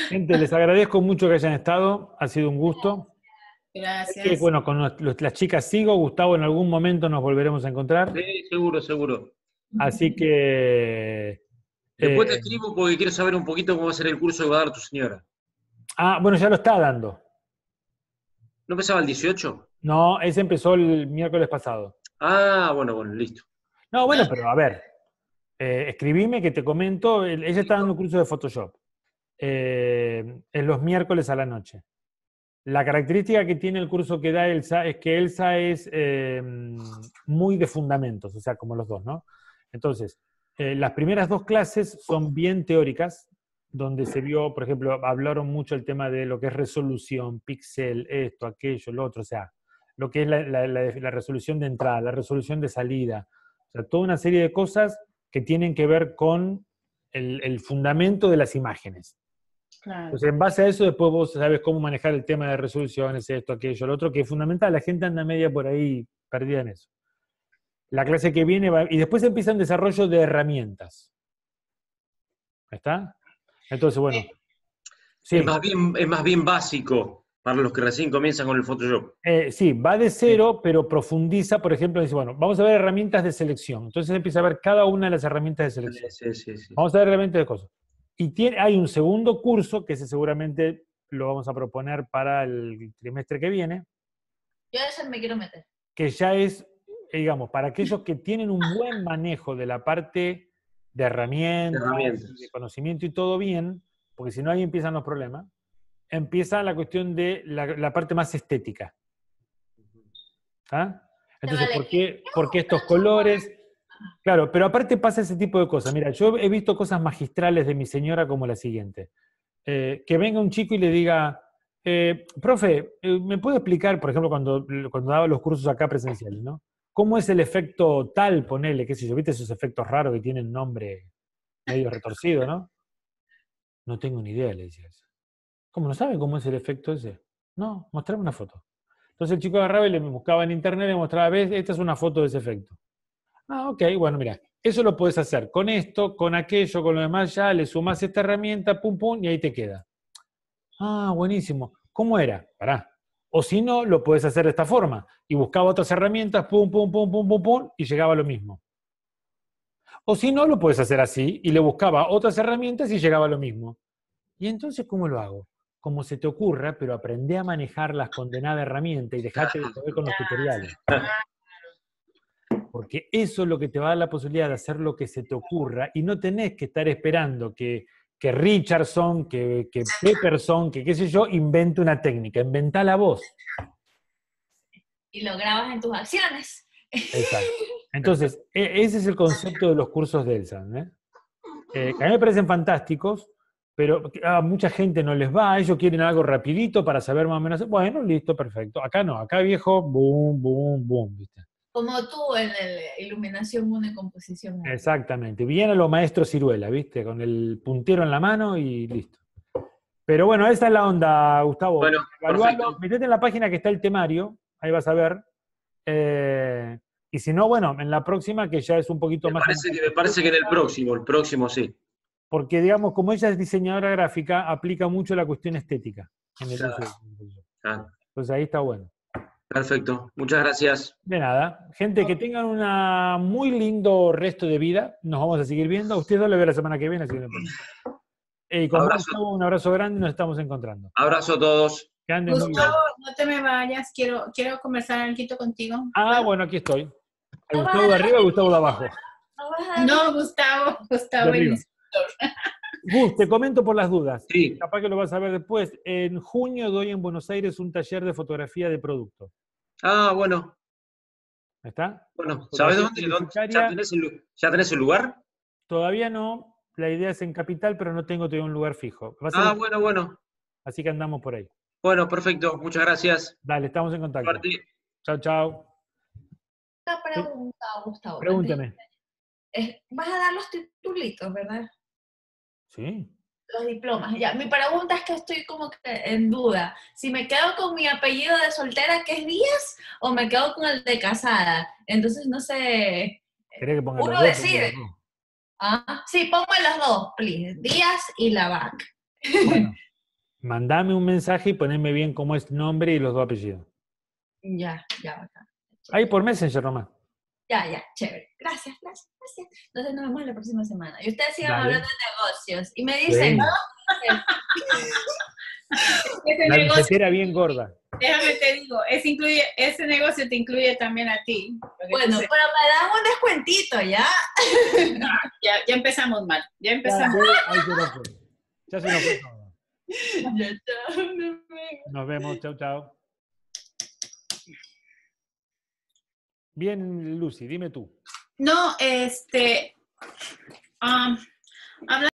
Gente, les agradezco mucho que hayan estado, ha sido un gusto. Gracias. Bueno, con las chicas sigo, Gustavo, en algún momento nos volveremos a encontrar. Sí, seguro, seguro. Así que... Después te escribo porque quiero saber un poquito cómo va a ser el curso que va a dar tu señora. Bueno, ya lo está dando. ¿No empezaba el 18? No, ese empezó el miércoles pasado. Ah, bueno, listo. No, bueno, pero a ver, escribime que te comento, ella está dando un curso de Photoshop en los miércoles a la noche. La característica que tiene el curso que da Elsa es que Elsa es muy de fundamentos, o sea, como los dos, ¿no? Entonces, las primeras 2 clases son bien teóricas, donde se vio, por ejemplo, hablaron mucho el tema de lo que es resolución, píxel, esto, aquello, lo otro, o sea, lo que es la resolución de entrada, la resolución de salida, o sea, toda una serie de cosas que tienen que ver con el fundamento de las imágenes. Claro. Entonces, en base a eso, después vos sabes cómo manejar el tema de resoluciones, esto, aquello, lo otro, que es fundamental. La gente anda media por ahí perdida en eso. La clase que viene va, y después empieza un desarrollo de herramientas. ¿Está? Entonces, bueno. Sí. Es más bien básico para los que recién comienzan con el Photoshop. Sí, va de cero, pero profundiza, por ejemplo, dice, bueno, vamos a ver herramientas de selección. Entonces empieza a ver cada una de las herramientas de selección. Sí. Vamos a ver herramientas de cosas. Y hay un segundo curso, que ese seguramente lo vamos a proponer para el trimestre que viene. Yo a eso me quiero meter. Que ya es, digamos, para aquellos que tienen un buen manejo de la parte de herramientas, de conocimiento y todo bien, porque si no ahí empiezan los problemas, empieza la cuestión de la parte más estética. ¿Ah? Entonces, ¿por qué estos colores? Claro, pero aparte pasa ese tipo de cosas. Mira, yo he visto cosas magistrales de mi señora como la siguiente. Que venga un chico y le diga, profe, ¿me puede explicar, por ejemplo, cuando daba los cursos acá presenciales, ¿no? ¿Cómo es el efecto tal, ponele, qué sé yo, viste esos efectos raros que tienen nombre medio retorcido, ¿no? No tengo ni idea, le decía eso. ¿Cómo no sabe cómo es el efecto ese? No, mostrame una foto. Entonces el chico agarraba y le buscaba en internet y le mostraba, ves, esta es una foto de ese efecto. Ah, ok, bueno, mira, eso lo puedes hacer con esto, con aquello, con lo demás, ya le sumás esta herramienta, pum, pum, y ahí te queda. Ah, buenísimo. ¿Cómo era? Pará. O si no, lo puedes hacer de esta forma. Y buscaba otras herramientas, pum, pum, pum, pum, pum, pum, y llegaba a lo mismo. O si no, lo puedes hacer así, y le buscaba otras herramientas y llegaba a lo mismo. ¿Y entonces cómo lo hago? Como se te ocurra, pero aprende a manejar las condenadas herramientas y dejate de joder con los tutoriales. Porque eso es lo que te va a dar la posibilidad de hacer lo que se te ocurra y no tenés que estar esperando que Richardson, que Pepperson, que qué sé yo, invente una técnica. Inventala vos. Y lo grabas en tus acciones. Exacto. Entonces, ese es el concepto de los cursos de Elsa, ¿eh? que a mí me parecen fantásticos, pero a mucha gente no les va, ellos quieren algo rapidito para saber más o menos. Bueno, listo, perfecto. Acá no, acá viejo, boom, boom, boom, ¿viste? Como tú en el iluminación 1 y composición 1. Exactamente. Bien a lo maestro Ciruela, ¿viste? Con el puntero en la mano y listo. Pero bueno, esa es la onda, Gustavo. Bueno, Evalualo, perfecto. metete en la página que está el temario, ahí vas a ver. Y si no, bueno, en la próxima, que ya es un poquito más... Me parece que en el próximo sí. Porque, digamos, como ella es diseñadora gráfica, aplica mucho la cuestión estética en el Claro. uso. Ah, Entonces ahí está bueno. perfecto. Muchas gracias. De nada. Gente, que tengan un muy lindo resto de vida. Nos vamos a seguir viendo. A ustedes dos les veo la semana que viene. Así que no importa. Y con vos, Abrazo. Gustavo, un abrazo grande. Nos estamos encontrando. Abrazo a todos. Que anden muy bien. Gustavo, no te me vayas, quiero conversar algo contigo. Ah, bueno, aquí estoy. El Gustavo de arriba y Gustavo de abajo. No vas a dar No, Gustavo, De el arriba. instructor. Gus, te comento por las dudas. Sí. Capaz que lo vas a ver después. En junio doy en Buenos Aires un taller de fotografía de producto. Ah, bueno. ¿Está? Bueno, ¿sabes dónde? Publicitaria. ¿Ya tenés el lugar? Todavía no. La idea es en Capital, pero no tengo todavía un lugar fijo. Va a ser Ah, bueno. Así que andamos por ahí. Bueno, perfecto. Muchas gracias. Dale, estamos en contacto. Suerte. Chao, chao. una pregunta, Gustavo. Pregúnteme. Vas a dar los titulitos, ¿verdad? Sí. Los diplomas. Ya, mi pregunta es que estoy como que en duda. Si me quedo con mi apellido de soltera, que es Díaz, o me quedo con el de casada. Entonces, no sé. ¿Querés que ponga Uno los dos? decide. Ah, sí, ponme los dos, please. Díaz y Lavac. Bueno, mandame un mensaje y poneme bien cómo es nombre y los dos apellidos. Ya, bacán. Ahí por Messenger nomás. Ya, chévere. Gracias. Entonces nos vemos la próxima semana. Y ustedes sigan Dale. hablando de negocios. Y me dicen, Sí. Ese La negocio, billetera bien gorda. déjame te digo, ese negocio te incluye también a ti. bueno, pero me dan un descuentito, ¿ya? Ya empezamos mal. Ya empezamos. Ahí se nos fue. Ya se nos fue todo. Ya, chao, nos vemos. Nos vemos. Chau, chau. Bien, Lucy, dime tú. No, hablando